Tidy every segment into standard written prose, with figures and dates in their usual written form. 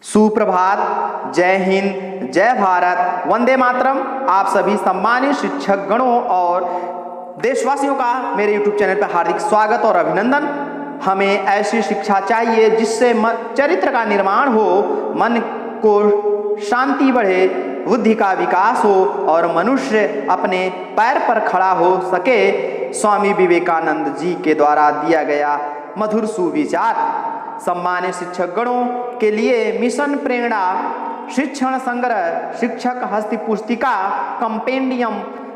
सुप्रभात, जय हिंद, जय भारत, वंदे मातरम। आप सभी सम्मानित शिक्षक गणों और देशवासियों का मेरे YouTube चैनल पर हार्दिक स्वागत और अभिनंदन। हमें ऐसी शिक्षा चाहिए जिससे चरित्र का निर्माण हो, मन को शांति बढ़े, बुद्धि का विकास हो और मनुष्य अपने पैर पर खड़ा हो सके। स्वामी विवेकानंद जी के द्वारा दिया गया मधुर सुविचार। सम्मानित शिक्षक गणों के लिए मिशन प्रेरणा शिक्षण संग्रह शिक्षक हस्त पुस्तिका कंपेंडियम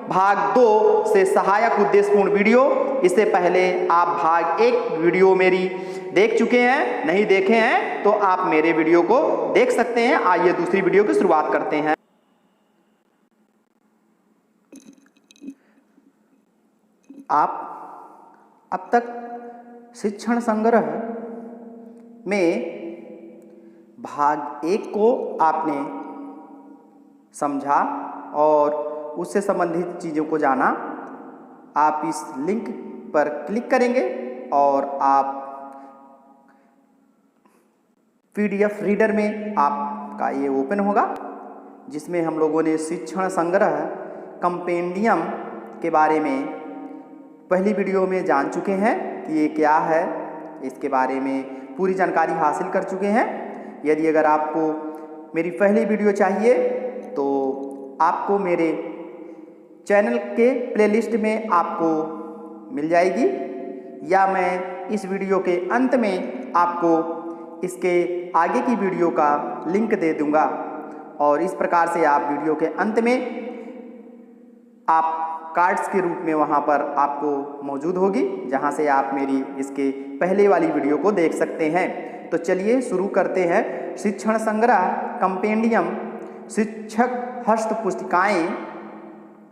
भाग 2 से सहायक उद्देश्यपूर्ण वीडियो। इससे पहले आप भाग 1 वीडियो मेरी देख चुके हैं, नहीं देखे हैं तो आप मेरे वीडियो को देख सकते हैं। आइए दूसरी वीडियो की शुरुआत करते हैं। आप अब तक शिक्षण संग्रह में भाग 1 को आपने समझा और उससे संबंधित चीज़ों को जाना। आप इस लिंक पर क्लिक करेंगे और आप PDF रीडर में आपका ये ओपन होगा, जिसमें हम लोगों ने शिक्षण संग्रह कंपेंडियम के बारे में पहली वीडियो में जान चुके हैं कि ये क्या है। इसके बारे में पूरी जानकारी हासिल कर चुके हैं। यदि अगर आपको मेरी पहली वीडियो चाहिए तो आपको मेरे चैनल के प्लेलिस्ट में आपको मिल जाएगी, या मैं इस वीडियो के अंत में आपको इसके आगे की वीडियो का लिंक दे दूंगा और इस प्रकार से आप वीडियो के अंत में आप कार्ड्स के रूप में वहाँ पर आपको मौजूद होगी, जहाँ से आप मेरी इसके पहले वाली वीडियो को देख सकते हैं। तो चलिए शुरू करते हैं। शिक्षण संग्रह कंपेंडियम शिक्षक हस्त पुस्तिकाएँ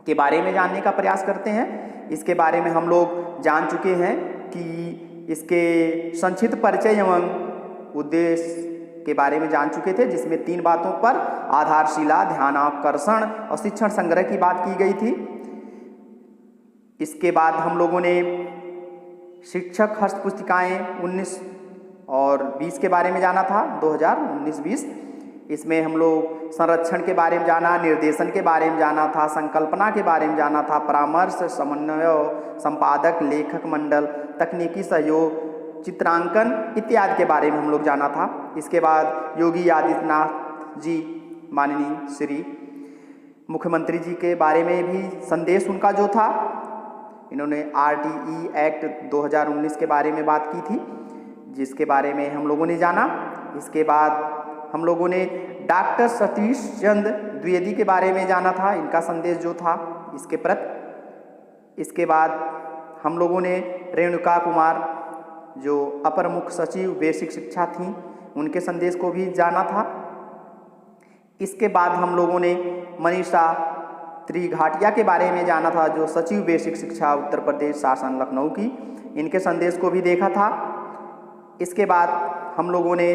के बारे में जानने का प्रयास करते हैं। इसके बारे में हम लोग जान चुके हैं कि इसके संक्षिप्त परिचय एवं उद्देश्य के बारे में जान चुके थे, जिसमें 3 बातों पर आधारशिला, ध्यानाकर्षण और शिक्षण संग्रह की बात की गई थी। इसके बाद हम लोगों ने शिक्षक हस्त पुस्तिकाएँ 19 और 20 के बारे में जाना था, 2019-20। इसमें हम लोग संरक्षण के बारे में जाना, निर्देशन के बारे में जाना था, संकल्पना के बारे में जाना था, परामर्श, समन्वय, संपादक, लेखक मंडल, तकनीकी सहयोग, चित्रांकन इत्यादि के बारे में हम लोग जाना था। इसके बाद योगी आदित्यनाथ जी, माननीय श्री मुख्यमंत्री जी के बारे में भी संदेश उनका जो था, इन्होंने RTE एक्ट 2019 के बारे में बात की थी, जिसके बारे में हम लोगों ने जाना। इसके बाद हम लोगों ने डॉक्टर सतीश चंद्र द्विवेदी के बारे में जाना था, इनका संदेश जो था इसके प्रति। इसके बाद हम लोगों ने रेणुका कुमार जो अपर मुख्य सचिव बेसिक शिक्षा थी, उनके संदेश को भी जाना था। इसके बाद हम लोगों ने मनीषा त्रिघाटिया के बारे में जाना था, जो सचिव बेसिक शिक्षा उत्तर प्रदेश शासन लखनऊ की, इनके संदेश को भी देखा था। इसके बाद हम लोगों ने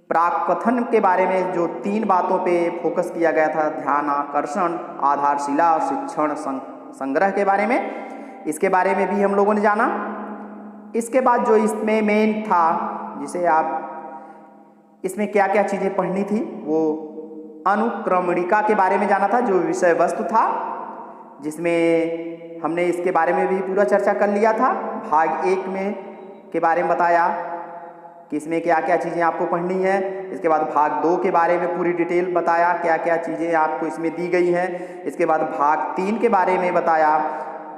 प्राक्कथन के बारे में जो 3 बातों पे फोकस किया गया था, ध्यान आकर्षण, आधारशिला और शिक्षण संग्रह के बारे में, इसके बारे में भी हम लोगों ने जाना। इसके बाद जो इसमें मेन था, जिसे आप इसमें क्या क्या चीज़ें पढ़नी थी, वो अनुक्रमणिका के बारे में जाना था, जो विषय वस्तु था, जिसमें हमने इसके बारे में भी पूरा चर्चा कर लिया था। भाग 1 में के बारे में बताया कि इसमें क्या क्या चीज़ें आपको पढ़नी है। इसके बाद भाग 2 के बारे में पूरी डिटेल बताया, क्या क्या चीज़ें आपको इसमें दी गई हैं। इसके बाद भाग 3 के बारे में बताया।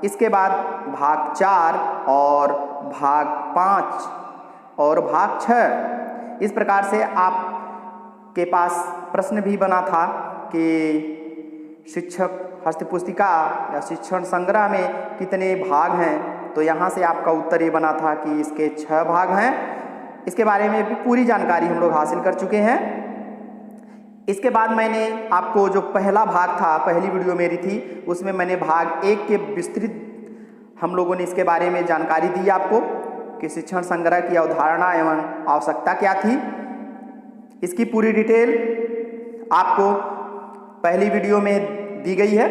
इसके बाद भाग 4 और भाग 5 और भाग 6। इस प्रकार से आप के पास प्रश्न भी बना था कि शिक्षक हस्त पुस्तिका या शिक्षण संग्रह में कितने भाग हैं, तो यहाँ से आपका उत्तर ये बना था कि इसके 6 भाग हैं। इसके बारे में भी पूरी जानकारी हम लोग हासिल कर चुके हैं। इसके बाद मैंने आपको जो पहला भाग था, पहली वीडियो मेरी थी, उसमें मैंने भाग 1 के विस्तृत हम लोगों ने इसके बारे में जानकारी दी आपको कि शिक्षण संग्रह की अवधारणा एवं आवश्यकता क्या थी। इसकी पूरी डिटेल आपको पहली वीडियो में दी गई है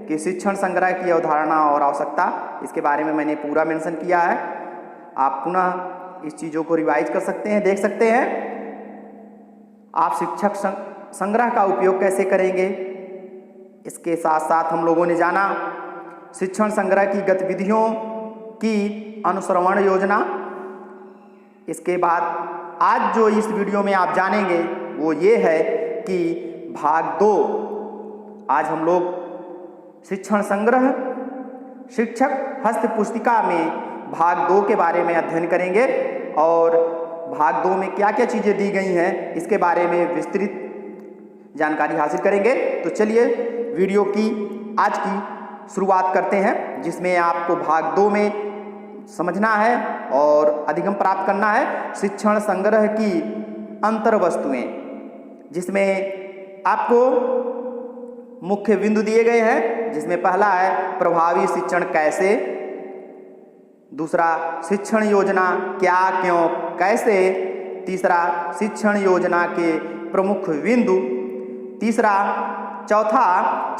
कि शिक्षण संग्रह की अवधारणा और आवश्यकता, इसके बारे में मैंने पूरा मेंशन किया है। आप पुनः इस चीज़ों को रिवाइज कर सकते हैं, देख सकते हैं। आप शिक्षक संग्रह का उपयोग कैसे करेंगे। इसके साथ साथ हम लोगों ने जाना शिक्षण संग्रह की गतिविधियों की अनुश्रवण योजना। इसके बाद आज जो इस वीडियो में आप जानेंगे वो ये है कि भाग 2 आज हम लोग शिक्षण संग्रह शिक्षक हस्त पुस्तिका में भाग 2 के बारे में अध्ययन करेंगे और भाग 2 में क्या क्या चीज़ें दी गई हैं इसके बारे में विस्तृत जानकारी हासिल करेंगे। तो चलिए वीडियो की आज की शुरुआत करते हैं, जिसमें आपको भाग 2 में समझना है और अधिगम प्राप्त करना है शिक्षण संग्रह की अंतर वस्तुएं, जिसमें आपको मुख्य बिंदु दिए गए हैं। जिसमें पहला है प्रभावी शिक्षण कैसे, दूसरा शिक्षण योजना क्या क्यों कैसे, तीसरा शिक्षण योजना के प्रमुख बिंदु, तीसरा चौथा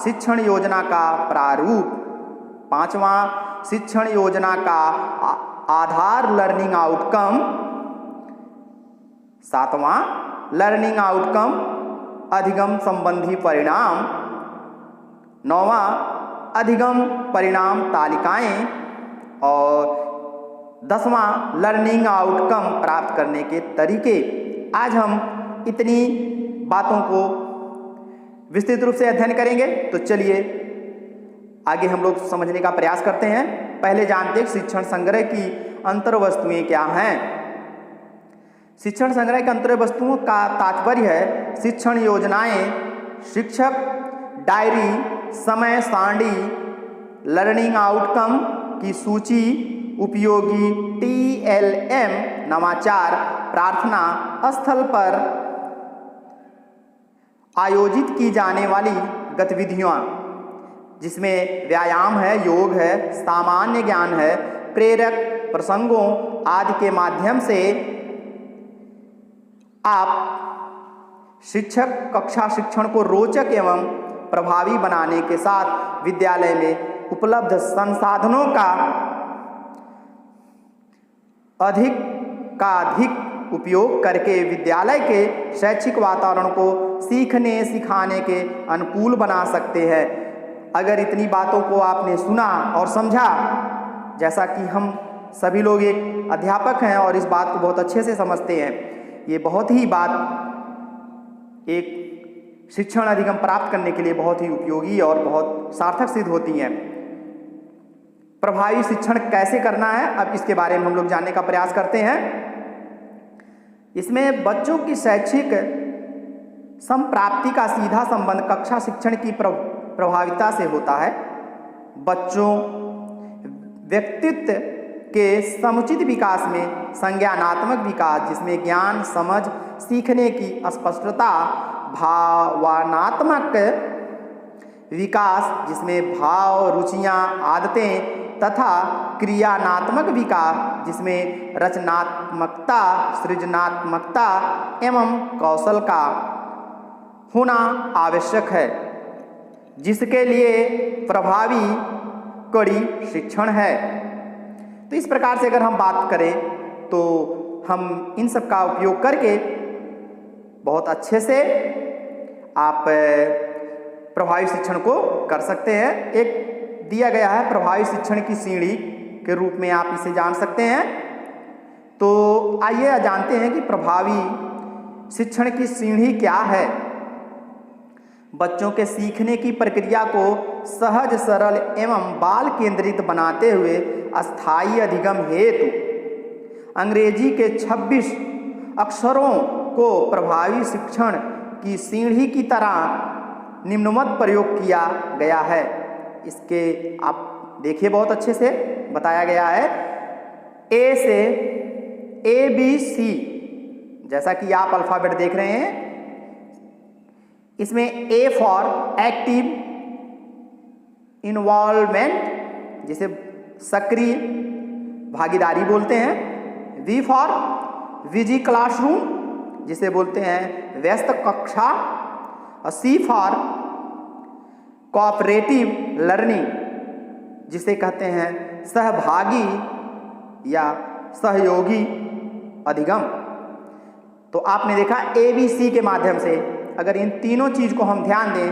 शिक्षण योजना का प्रारूप, पांचवा शिक्षण योजना का आधार लर्निंग आउटकम, सातवां लर्निंग आउटकम अधिगम संबंधी परिणाम, नौवां अधिगम परिणाम तालिकाएं और 10वां लर्निंग आउटकम प्राप्त करने के तरीके। आज हम इतनी बातों को विस्तृत रूप से अध्ययन करेंगे। तो चलिए आगे हम लोग समझने का प्रयास करते हैं। पहले जानते हैं शिक्षण संग्रह की अंतर वस्तुएं क्या हैं। शिक्षण संग्रह की अंतर वस्तुओं का तात्पर्य है शिक्षण योजनाएं, शिक्षक डायरी, समय सारणी, लर्निंग आउटकम की सूची, उपयोगी TLM, नवाचार, प्रार्थना स्थल पर आयोजित की जाने वाली गतिविधियां, जिसमें व्यायाम है, योग है, सामान्य ज्ञान है, प्रेरक प्रसंगों आदि के माध्यम से आप शिक्षक कक्षा शिक्षण को रोचक एवं प्रभावी बनाने के साथ विद्यालय में उपलब्ध संसाधनों का अधिक उपयोग करके विद्यालय के शैक्षिक वातावरण को सीखने सिखाने के अनुकूल बना सकते हैं। अगर इतनी बातों को आपने सुना और समझा, जैसा कि हम सभी लोग एक अध्यापक हैं और इस बात को बहुत अच्छे से समझते हैं, ये बहुत ही बात एक शिक्षण अधिगम प्राप्त करने के लिए बहुत ही उपयोगी और बहुत सार्थक सिद्ध होती है। प्रभावी शिक्षण कैसे करना है, अब इसके बारे में हम लोग जानने का प्रयास करते हैं। इसमें बच्चों की शैक्षिक संप्राप्ति का सीधा संबंध कक्षा शिक्षण की प्रभाविता से होता है। बच्चों व्यक्तित्व के समुचित विकास में संज्ञानात्मक विकास, जिसमें ज्ञान, समझ, सीखने की स्पष्टता, भावनात्मक विकास, जिसमें भाव, रुचियां, आदतें तथा क्रियानात्मक विकास, जिसमें रचनात्मकता, सृजनात्मकता एवं कौशल का होना आवश्यक है, जिसके लिए प्रभावी कड़ी शिक्षण है। तो इस प्रकार से अगर हम बात करें तो हम इन सब का उपयोग करके बहुत अच्छे से आप प्रभावी शिक्षण को कर सकते हैं। एक दिया गया है प्रभावी शिक्षण की सीढ़ी के रूप में आप इसे जान सकते हैं। तो आइए जानते हैं कि प्रभावी शिक्षण की सीढ़ी क्या है। बच्चों के सीखने की प्रक्रिया को सहज, सरल एवं बाल केंद्रित बनाते हुए अस्थायी अधिगम हेतु अंग्रेजी के 26 अक्षरों को प्रभावी शिक्षण की सीढ़ी की तरह निम्नवत प्रयोग किया गया है। इसके आप देखिए बहुत अच्छे से बताया गया है। ए से ABC, जैसा कि आप अल्फाबेट देख रहे हैं, इसमें A फॉर एक्टिव इन्वॉल्वमेंट, जिसे सक्रिय भागीदारी बोलते हैं। V फॉर विजी क्लासरूम, जिसे बोलते हैं व्यस्त कक्षा। और C फॉर कोऑपरेटिव लर्निंग, जिसे कहते हैं सहभागी या सहयोगी अधिगम। तो आपने देखा ABC के माध्यम से अगर इन तीनों चीज को हम ध्यान दें,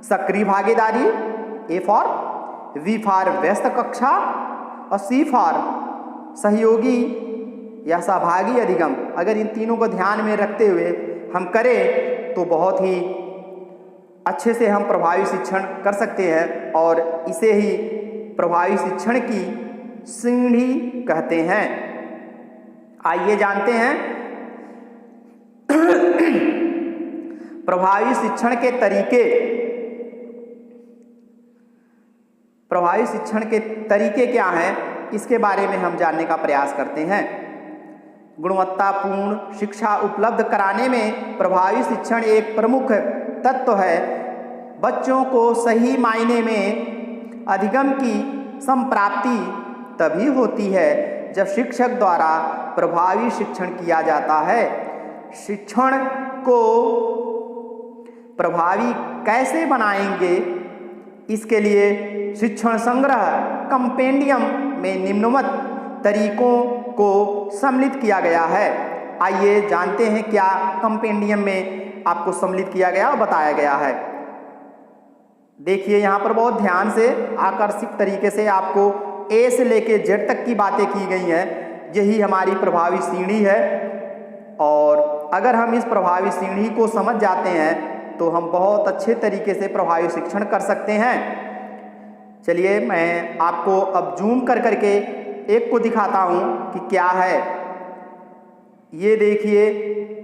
सक्रिय भागीदारी A फॉर, V फॉर व्यस्त कक्षा और C फॉर सहयोगी या सहभागी अधिगम, अगर इन तीनों को ध्यान में रखते हुए हम करें तो बहुत ही अच्छे से हम प्रभावी शिक्षण कर सकते हैं और इसे ही प्रभावी शिक्षण की सीढ़ी कहते हैं। आइए जानते हैं प्रभावी शिक्षण के तरीके। प्रभावी शिक्षण के तरीके क्या हैं, इसके बारे में हम जानने का प्रयास करते हैं। गुणवत्तापूर्ण शिक्षा उपलब्ध कराने में प्रभावी शिक्षण एक प्रमुख तत्व है। बच्चों को सही मायने में अधिगम की संप्राप्ति तभी होती है जब शिक्षक द्वारा प्रभावी शिक्षण किया जाता है। शिक्षण को प्रभावी कैसे बनाएंगे, इसके लिए शिक्षण संग्रह कंपेंडियम में निम्नवत तरीकों को सम्मिलित किया गया है। आइए जानते हैं क्या कंपेंडियम में आपको सम्मिलित किया गया और बताया गया है। देखिए यहाँ पर बहुत ध्यान से आकर्षक तरीके से आपको A से लेके Z तक की बातें की गई हैं। यही हमारी प्रभावी सीढ़ी है और अगर हम इस प्रभावी सीढ़ी को समझ जाते हैं तो हम बहुत अच्छे तरीके से प्रभावी शिक्षण कर सकते हैं। चलिए मैं आपको अब जूम कर करके एक को दिखाता हूँ कि क्या है। ये देखिए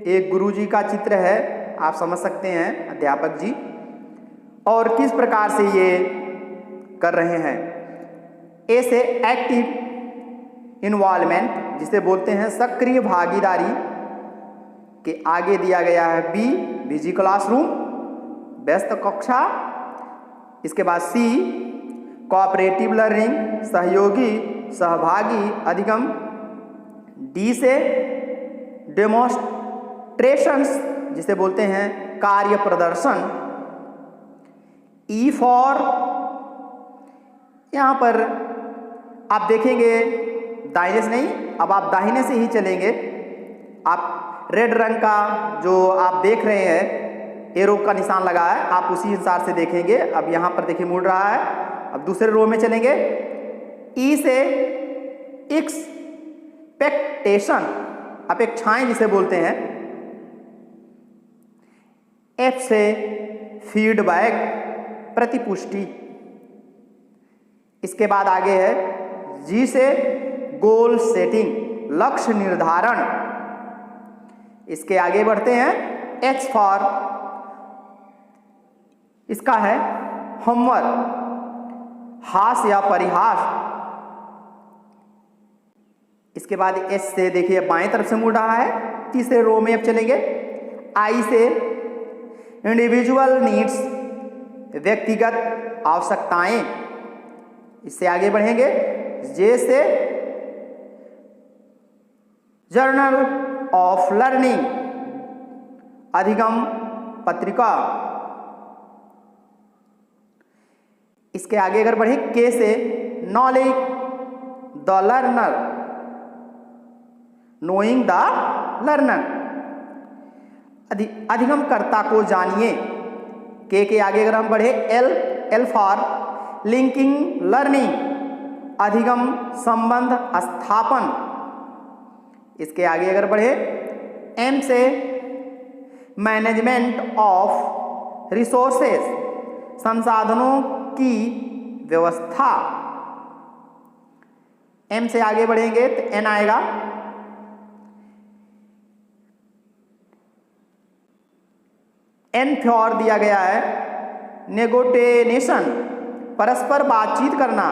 एक गुरुजी का चित्र है, आप समझ सकते हैं अध्यापक जी, और किस प्रकार से ये कर रहे हैं। ए से एक्टिव इन्वॉल्वमेंट जिसे बोलते हैं सक्रिय भागीदारी के आगे दिया गया है बी बिजी क्लासरूम व्यस्त कक्षा, इसके बाद सी कोऑपरेटिव लर्निंग सहयोगी सहभागी अधिगम, डी से डेमोन्स्ट्रेशंस जिसे बोलते हैं कार्य प्रदर्शन, ई फॉर यहाँ पर आप देखेंगे दाहिने से नहीं, अब आप दाहिने से ही चलेंगे। आप रेड रंग का जो आप देख रहे हैं एरो का निशान लगा है, आप उसी हिसाब से देखेंगे। अब यहाँ पर देखिए मुड़ रहा है। अब दूसरे रो में चलेंगे। ई से एक्सपेक्टेशन अपेक्षाएं जिसे बोलते हैं, एफ से फीडबैक प्रतिपुष्टि, इसके बाद आगे है जी से गोल सेटिंग लक्ष्य निर्धारण, इसके आगे बढ़ते हैं एच फॉर इसका है होमवर्क हास या परिहास, इसके बाद एस से देखिए बाएं तरफ से मुड़ रहा है। तीसरे रो में अब चलेंगे। आई से इंडिविजुअल नीड्स व्यक्तिगत आवश्यकताएं, इससे आगे बढ़ेंगे। जे से जर्नल ऑफ लर्निंग अधिगम पत्रिका, इसके आगे अगर बढ़े के से knowledge the learner knowing the learner अधिगमकर्ता को जानिए। के आगे अगर हम बढ़े एल फॉर लिंकिंग लर्निंग अधिगम संबंध स्थापन, इसके आगे अगर बढ़े एम से मैनेजमेंट ऑफ रिसोर्सेस संसाधनों की व्यवस्था, एम से आगे बढ़ेंगे तो एन आएगा। एन फॉर दिया गया है नेगोटिएशन परस्पर बातचीत करना,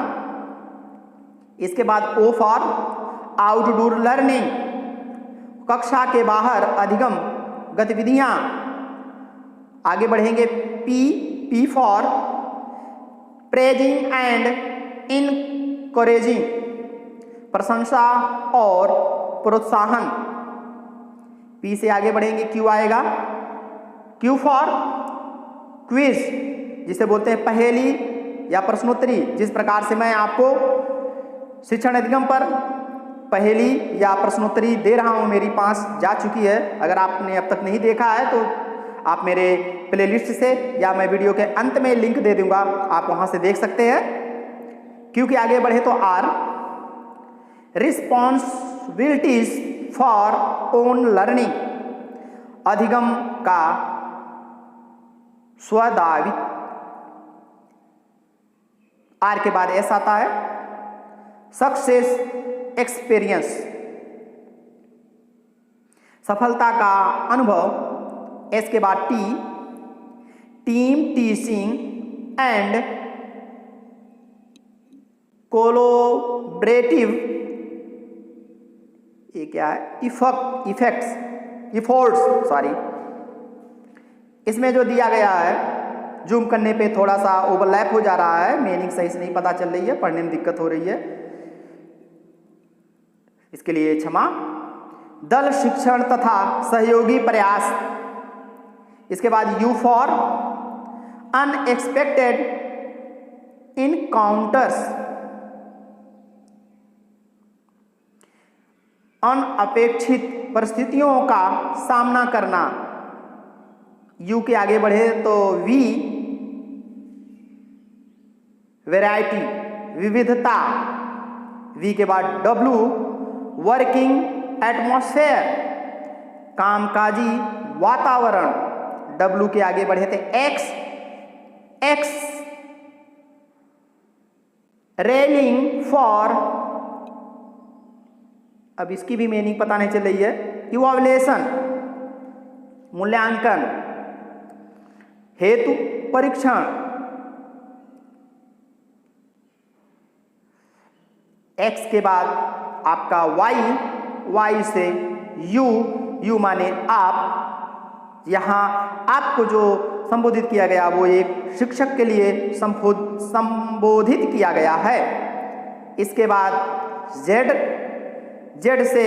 इसके बाद ओ फॉर आउटडोर लर्निंग कक्षा के बाहर अधिगम गतिविधियां, आगे बढ़ेंगे P for praising and encouraging प्रशंसा और प्रोत्साहन, पी से आगे बढ़ेंगे क्यू आएगा। क्यू फॉर क्विज जिसे बोलते हैं पहेली या प्रश्नोत्तरी, जिस प्रकार से मैं आपको शिक्षण अधिगम पर पहेली या प्रश्नोत्तरी दे रहा हूँ, मेरी 5 जा चुकी है। अगर आपने अब तक नहीं देखा है तो आप मेरे प्लेलिस्ट से या मैं वीडियो के अंत में लिंक दे दूंगा, आप वहाँ से देख सकते हैं। क्योंकि आगे बढ़े तो R, responsibilities for own learning, अधिगम का स्वदायित्व। आर के बाद एस आता है, सक्सेस एक्सपीरियंस, सफलता का अनुभव। एस के बाद T, team teaching and collaborative, ये क्या है, इफोर्ट्स सॉरी। इसमें जो दिया गया है, जूम करने पे थोड़ा सा ओवरलैप हो जा रहा है, मीनिंग सही से नहीं पता चल रही है, पढ़ने में दिक्कत हो रही है, इसके लिए क्षमा। दल शिक्षण तथा सहयोगी प्रयास। इसके बाद यू फॉर अनएक्सपेक्टेड इनकाउंटर्स, अनअपेक्षित परिस्थितियों का सामना करना। यू के आगे बढ़े तो वी, वैरायटी विविधता। वी के बाद डब्ल्यू, वर्किंग एटमॉस्फेयर, कामकाजी वातावरण। डब्ल्यू के आगे बढ़े थे एक्स, रेलिंग फॉर, अब इसकी भी मीनिंग पता नहीं चल रही है, इवैल्यूएशन मूल्यांकन, हेतु परीक्षण। एक्स के बाद आपका वाई, वाई से यू माने आप। यहाँ आपको जो संबोधित किया गया वो एक शिक्षक के लिए संबोधित किया गया है। इसके बाद जेड, जेड से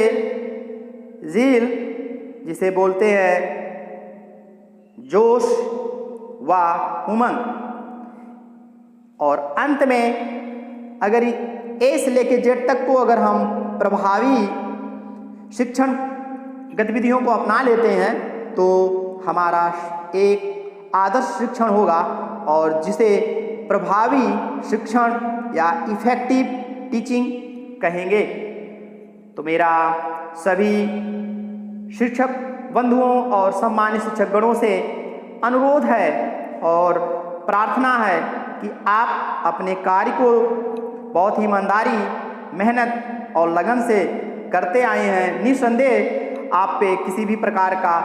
जील, जिसे बोलते हैं जोश व उमंग। और अंत में अगर ए से लेके जेड तक को अगर हम प्रभावी शिक्षण गतिविधियों को अपना लेते हैं तो हमारा एक आदर्श शिक्षण होगा, और जिसे प्रभावी शिक्षण या इफेक्टिव टीचिंग कहेंगे। तो मेरा सभी शिक्षक बंधुओं और सम्मानित शिक्षकगणों से अनुरोध है और प्रार्थना है कि आप अपने कार्य को बहुत ही ईमानदारी, मेहनत और लगन से करते आए हैं। निस्संदेह आप पे किसी भी प्रकार का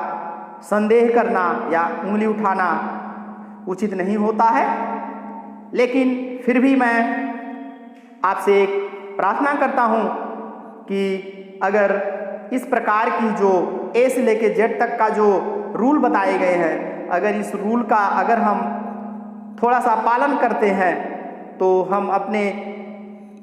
संदेह करना या उंगली उठाना उचित नहीं होता है, लेकिन फिर भी मैं आपसे एक प्रार्थना करता हूं कि अगर इस प्रकार की जो ए से लेके जेड तक का जो रूल बताए गए हैं, अगर इस रूल का अगर हम थोड़ा सा पालन करते हैं तो हम अपने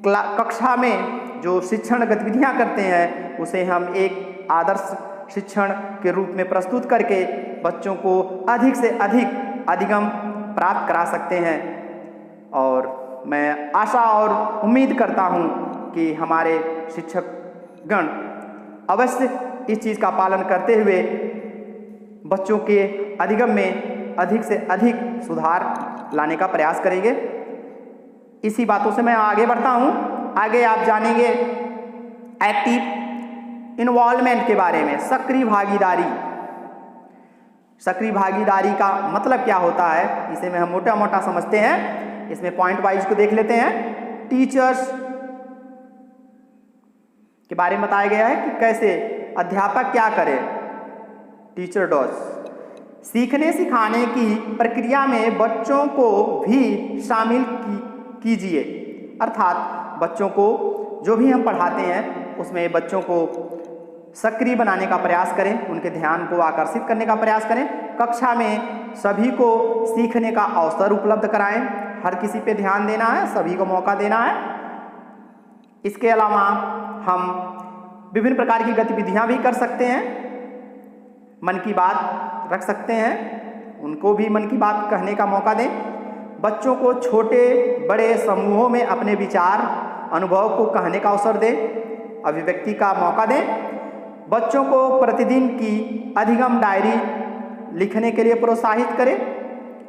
कक्षा में जो शिक्षण गतिविधियां करते हैं उसे हम एक आदर्श शिक्षण के रूप में प्रस्तुत करके बच्चों को अधिक से अधिक अधिगम प्राप्त करा सकते हैं। और मैं आशा और उम्मीद करता हूं कि हमारे शिक्षकगण अवश्य इस चीज़ का पालन करते हुए बच्चों के अधिगम में अधिक से अधिक सुधार लाने का प्रयास करेंगे। इसी बातों से मैं आगे बढ़ता हूं। आगे आप जानेंगे एक्टिव इन्वॉल्वमेंट के बारे में, सक्रिय भागीदारी। सक्रिय भागीदारी का मतलब क्या होता है, इसे में हम मोटा मोटा समझते हैं। इसमें पॉइंट वाइज को देख लेते हैं। टीचर्स के बारे में बताया गया है कि कैसे अध्यापक क्या करे। टीचर डॉज सीखने सिखाने की प्रक्रिया में बच्चों को भी शामिल कीजिए, अर्थात बच्चों को जो भी हम पढ़ाते हैं उसमें बच्चों को सक्रिय बनाने का प्रयास करें, उनके ध्यान को आकर्षित करने का प्रयास करें। कक्षा में सभी को सीखने का अवसर उपलब्ध कराएं, हर किसी पे ध्यान देना है, सभी को मौका देना है। इसके अलावा हम विभिन्न प्रकार की गतिविधियां भी कर सकते हैं, मन की बात रख सकते हैं, उनको भी मन की बात कहने का मौका दें। बच्चों को छोटे बड़े समूहों में अपने विचार अनुभव को कहने का अवसर दें। अभिव्यक्ति का मौका दें। बच्चों को प्रतिदिन की अधिगम डायरी लिखने के लिए प्रोत्साहित करें।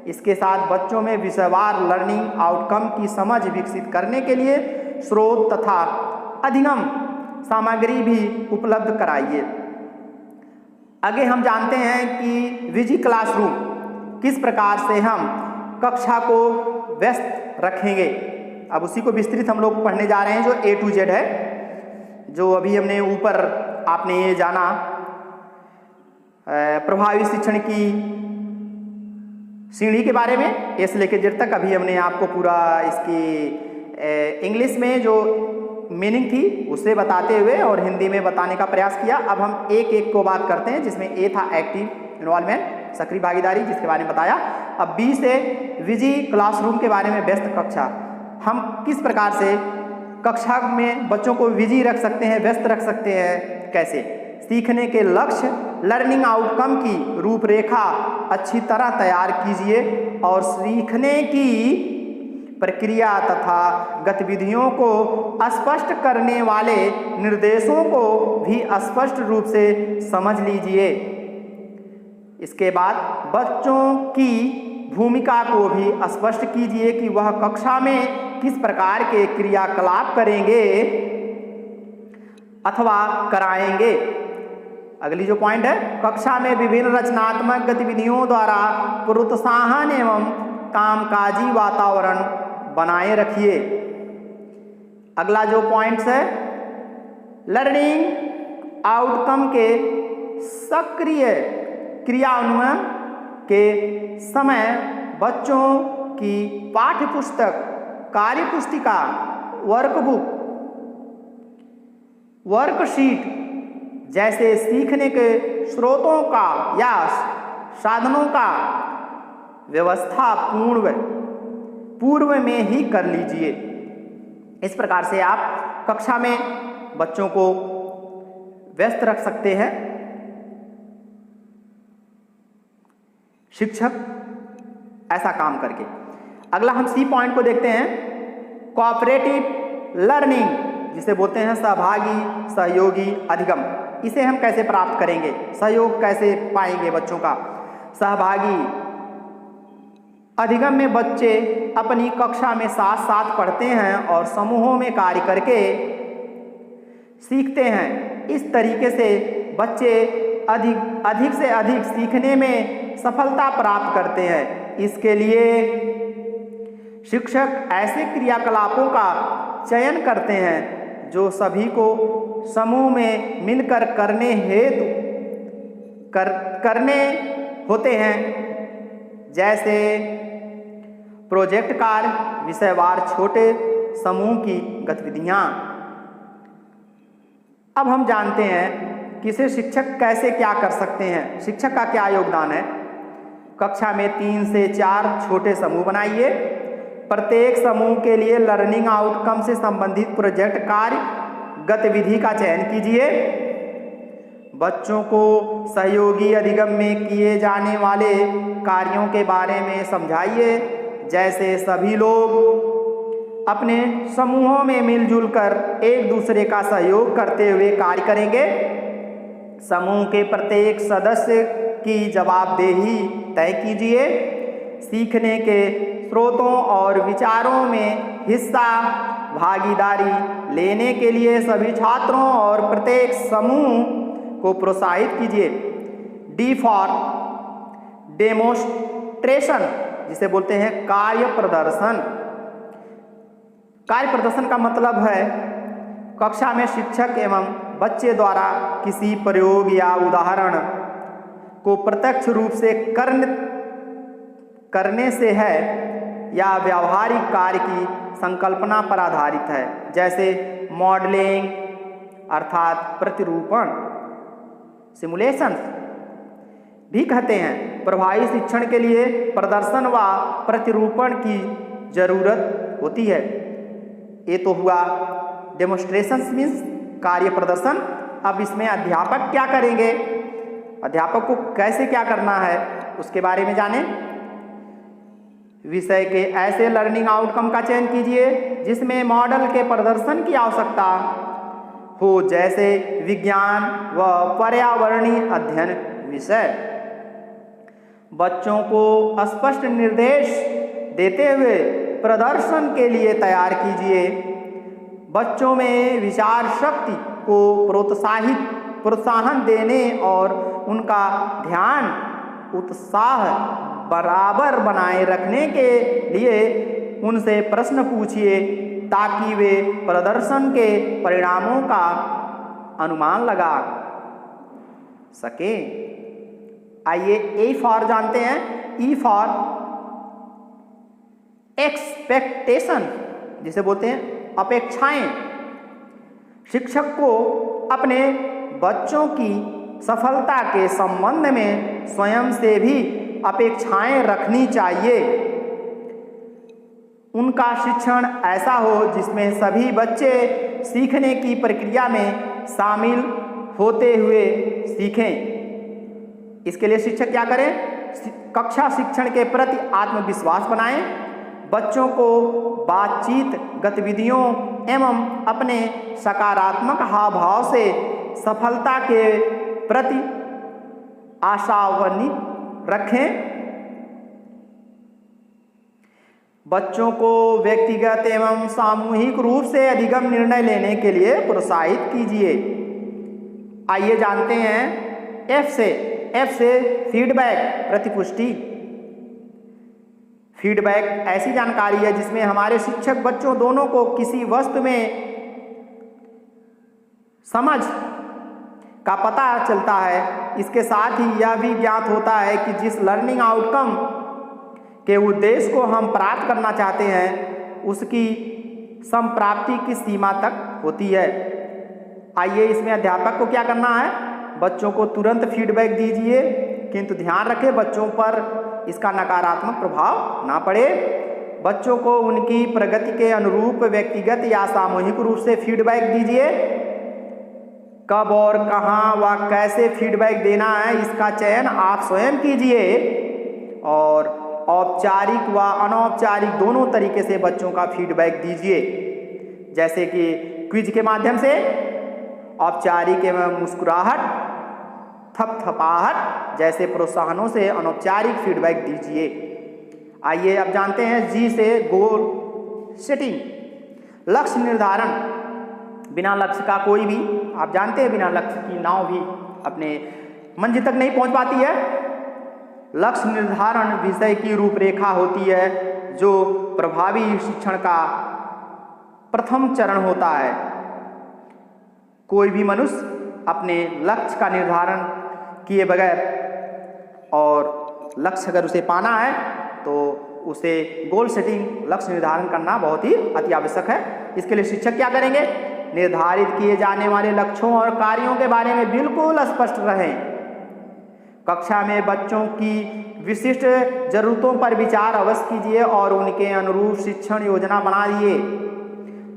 इसके साथ बच्चों में विषयवार लर्निंग आउटकम की समझ विकसित करने के लिए स्रोत तथा अधिगम सामग्री भी उपलब्ध कराइए। आगे हम जानते हैं कि विजी क्लासरूम किस प्रकार से हम कक्षा को व्यस्त रखेंगे। अब उसी को विस्तृत हम लोग पढ़ने जा रहे हैं, जो A to Z है, जो अभी हमने ऊपर आपने ये जाना प्रभावी शिक्षण की सीढ़ी के बारे में, A से लेकर Z तक। अभी हमने आपको पूरा इसकी इंग्लिश में जो मीनिंग थी उसे बताते हुए और हिंदी में बताने का प्रयास किया। अब हम एक एक को बात करते हैं, जिसमें A था एक्टिव इन्वॉल्वमेंट, सक्रिय भागीदारी, जिसके बारे में बताया। अब B से विजी क्लासरूम के बारे में, व्यस्त कक्षा। हम किस प्रकार से कक्षा में बच्चों को विजी रख सकते हैं, व्यस्त रख सकते हैं, कैसे? सीखने के लक्ष्य लर्निंग आउटकम की रूपरेखा अच्छी तरह तैयार कीजिए और सीखने की प्रक्रिया तथा गतिविधियों को स्पष्ट करने वाले निर्देशों को भी स्पष्ट रूप से समझ लीजिए। इसके बाद बच्चों की भूमिका को भी स्पष्ट कीजिए कि वह कक्षा में किस प्रकार के क्रियाकलाप करेंगे अथवा कराएंगे। अगली जो पॉइंट है, कक्षा में विभिन्न रचनात्मक गतिविधियों द्वारा प्रोत्साहन एवं कामकाजी वातावरण बनाए रखिए। अगला जो पॉइंट्स है, लर्निंग आउटकम के सक्रिय क्रियान्वयन के समय बच्चों की पाठ्य पुस्तक, कार्य पुस्तिका, वर्कबुक, वर्कशीट जैसे सीखने के स्रोतों का या साधनों का व्यवस्था पूर्व में ही कर लीजिए। इस प्रकार से आप कक्षा में बच्चों को व्यस्त रख सकते हैं। शिक्षक ऐसा काम करके। अगला हम C पॉइंट को देखते हैं, कोऑपरेटिव लर्निंग, जिसे बोलते हैं सहभागी, सहयोगी अधिगम। इसे हम कैसे प्राप्त करेंगे, सहयोग कैसे पाएंगे बच्चों का? सहभागी अधिगम में बच्चे अपनी कक्षा में साथ साथ पढ़ते हैं और समूहों में कार्य करके सीखते हैं। इस तरीके से बच्चे अधिक से अधिक सीखने में सफलता प्राप्त करते हैं। इसके लिए शिक्षक ऐसे क्रियाकलापों का चयन करते हैं जो सभी को समूह में मिलकर करने होते हैं, जैसे प्रोजेक्ट कार्य, विषयवार छोटे समूह की गतिविधियां। अब हम जानते हैं कि इसे शिक्षक कैसे क्या कर सकते हैं, शिक्षक का क्या योगदान है। कक्षा में 3 से 4 छोटे समूह बनाइए। प्रत्येक समूह के लिए लर्निंग आउटकम से संबंधित प्रोजेक्ट कार्य गतिविधि का चयन कीजिए। बच्चों को सहयोगी अधिगम में किए जाने वाले कार्यों के बारे में समझाइए, जैसे सभी लोग अपने समूहों में मिलजुल कर एक दूसरे का सहयोग करते हुए कार्य करेंगे। समूह के प्रत्येक सदस्य की जवाबदेही तय कीजिए। सीखने के स्रोतों और विचारों में हिस्सा भागीदारी लेने के लिए सभी छात्रों और प्रत्येक समूह को प्रोत्साहित कीजिए। D फॉर डेमोन्स्ट्रेशन, जिसे बोलते हैं कार्य प्रदर्शन। कार्य प्रदर्शन का मतलब है कक्षा में शिक्षक एवं बच्चे द्वारा किसी प्रयोग या उदाहरण को प्रत्यक्ष रूप से करने से है या व्यावहारिक कार्य की संकल्पना पर आधारित है, जैसे मॉडलिंग अर्थात प्रतिरूपण, सिमुलेशन भी कहते हैं। प्रभावी शिक्षण के लिए प्रदर्शन व प्रतिरूपण की जरूरत होती है। ये तो हुआ डेमोन्स्ट्रेशन मीन्स कार्य प्रदर्शन। अब इसमें अध्यापक क्या करेंगे, अध्यापक को कैसे क्या करना है उसके बारे में जानें। विषय के ऐसे लर्निंग आउटकम का चयन कीजिए जिसमें मॉडल के प्रदर्शन की आवश्यकता हो, जैसे विज्ञान व पर्यावरणीय अध्ययन विषय। बच्चों को स्पष्ट निर्देश देते हुए प्रदर्शन के लिए तैयार कीजिए। बच्चों में विचार शक्ति को प्रोत्साहन देने और उनका ध्यान उत्साह बराबर बनाए रखने के लिए उनसे प्रश्न पूछिए ताकि वे प्रदर्शन के परिणामों का अनुमान लगा सके। आइए ए फॉर जानते हैं। ई फॉर एक्सपेक्टेशन, जिसे बोलते हैं अपेक्षाएं। शिक्षक को अपने बच्चों की सफलता के संबंध में स्वयं से भी अपेक्षाएं रखनी चाहिए। उनका शिक्षण ऐसा हो जिसमें सभी बच्चे सीखने की प्रक्रिया में शामिल होते हुए सीखें। इसके लिए शिक्षक क्या करें? कक्षा शिक्षण के प्रति आत्मविश्वास बनाएं, बच्चों को बातचीत गतिविधियों एवं अपने सकारात्मक हाव भाव से सफलता के प्रति आशान्वित रखें। बच्चों को व्यक्तिगत एवं सामूहिक रूप से अधिगम निर्णय लेने के लिए प्रोत्साहित कीजिए। आइए जानते हैं एफ से फीडबैक, प्रतिपुष्टि। फीडबैक ऐसी जानकारी है जिसमें हमारे शिक्षक बच्चों दोनों को किसी वस्तु में समझ का पता चलता है। इसके साथ ही यह भी ज्ञात होता है कि जिस लर्निंग आउटकम के उद्देश्य को हम प्राप्त करना चाहते हैं उसकी संप्राप्ति की सीमा तक होती है। आइए इसमें अध्यापक को क्या करना है? बच्चों को तुरंत फीडबैक दीजिए, किंतु ध्यान रखें बच्चों पर इसका नकारात्मक प्रभाव ना पड़े। बच्चों को उनकी प्रगति के अनुरूप व्यक्तिगत या सामूहिक रूप से फीडबैक दीजिए। कब और कहां व कैसे फीडबैक देना है इसका चयन आप स्वयं कीजिए और औपचारिक व अनौपचारिक दोनों तरीके से बच्चों का फीडबैक दीजिए, जैसे कि क्विज के माध्यम से, औपचारिक एवं मुस्कुराहट, थपथपाहट जैसे प्रोत्साहनों से अनौपचारिक फीडबैक दीजिए। आइए अब जानते हैं जी से गोल सेटिंग, लक्ष्य निर्धारण। बिना लक्ष्य का कोई भी, आप जानते हैं, बिना लक्ष्य की नाव भी अपने मंजिल तक नहीं पहुंच पाती है। लक्ष्य निर्धारण विषय की रूपरेखा होती है जो प्रभावी शिक्षण का प्रथम चरण होता है। कोई भी मनुष्य अपने लक्ष्य का निर्धारण किए बगैर, और लक्ष्य अगर उसे पाना है तो उसे गोल सेटिंग, लक्ष्य निर्धारण करना बहुत ही अति आवश्यक है। इसके लिए शिक्षक क्या करेंगे? निर्धारित किए जाने वाले लक्ष्यों और कार्यों के बारे में बिल्कुल स्पष्ट रहें। कक्षा में बच्चों की विशिष्ट जरूरतों पर विचार अवश्य कीजिए और उनके अनुरूप शिक्षण योजना बना दिए।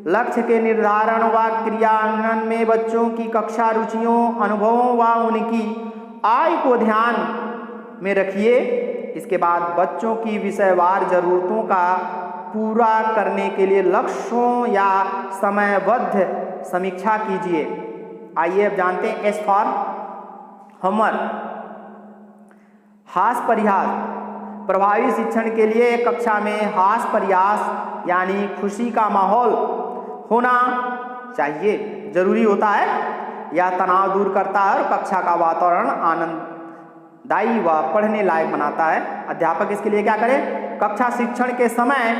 लक्ष्य के निर्धारण व क्रियान्वयन में बच्चों की कक्षा रुचियों, अनुभवों व उनकी आय को ध्यान में रखिए। इसके बाद बच्चों की विषयवार जरूरतों का पूरा करने के लिए लक्ष्यों या समयबद्ध समीक्षा कीजिए। आइए अब जानते हैं एस फॉर होमवर्क, हास परिहास। प्रभावी शिक्षण के लिए कक्षा में हास परिहास यानी खुशी का माहौल होना चाहिए, जरूरी होता है। यह तनाव दूर करता है और कक्षा का वातावरण आनंददायी व पढ़ने लायक बनाता है। अध्यापक इसके लिए क्या करें? कक्षा शिक्षण के समय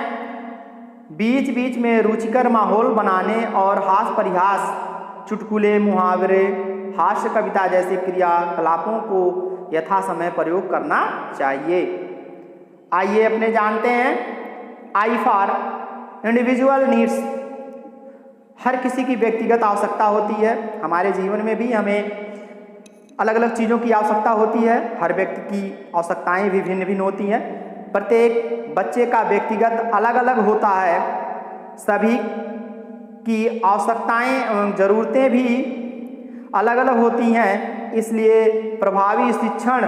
बीच बीच में रुचिकर माहौल बनाने और हास परिहास, चुटकुले, मुहावरे, हास्य कविता जैसे क्रियाकलापों को यथा समय प्रयोग करना चाहिए। आइए अपने जानते हैं आई फॉर इंडिविजुअल नीड्स। हर किसी की व्यक्तिगत आवश्यकता होती है। हमारे जीवन में भी हमें अलग अलग चीज़ों की आवश्यकता होती है। हर व्यक्ति की आवश्यकताएं भी भिन्न भिन्न होती हैं। प्रत्येक बच्चे का व्यक्तिगत अलग अलग होता है। सभी की आवश्यकताएं एवं ज़रूरतें भी अलग अलग होती हैं। इसलिए प्रभावी शिक्षण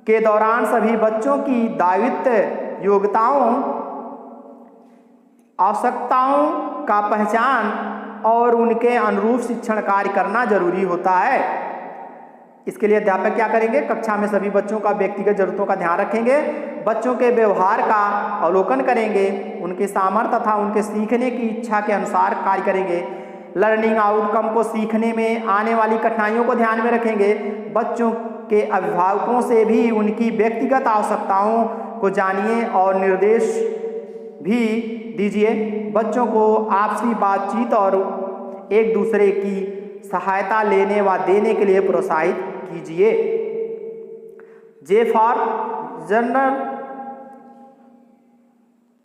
के दौरान सभी बच्चों की दायित्व, योग्यताओं, आवश्यकताओं का पहचान और उनके अनुरूप शिक्षण कार्य करना जरूरी होता है। इसके लिए अध्यापक क्या करेंगे? कक्षा में सभी बच्चों का व्यक्तिगत जरूरतों का ध्यान रखेंगे, बच्चों के व्यवहार का अवलोकन करेंगे, उनके सामर्थ्य तथा उनके सीखने की इच्छा के अनुसार कार्य करेंगे, लर्निंग आउटकम को सीखने में आने वाली कठिनाइयों को ध्यान में रखेंगे, बच्चों के अभिभावकों से भी उनकी व्यक्तिगत आवश्यकताओं को जानिए और निर्देश भी दीजिए, बच्चों को आपसी बातचीत और एक दूसरे की सहायता लेने व देने के लिए प्रोत्साहित कीजिए। J for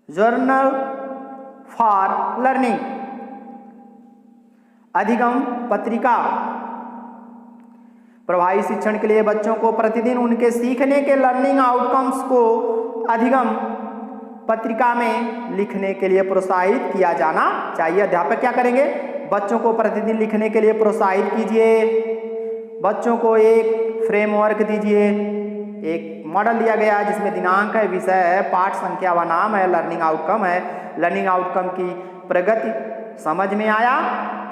journal for learning, अधिगम पत्रिका। प्रभावी शिक्षण के लिए बच्चों को प्रतिदिन उनके सीखने के लर्निंग आउटकम्स को अधिगम पत्रिका में लिखने के लिए प्रोत्साहित किया जाना चाहिए। अध्यापक क्या करेंगे? बच्चों को प्रतिदिन लिखने के लिए प्रोत्साहित कीजिए, बच्चों को एक फ्रेमवर्क दीजिए, एक मॉडल दिया गया है जिसमें दिनांक है, विषय है, पाठ संख्या व नाम है, लर्निंग आउटकम है, लर्निंग आउटकम की प्रगति समझ में आया,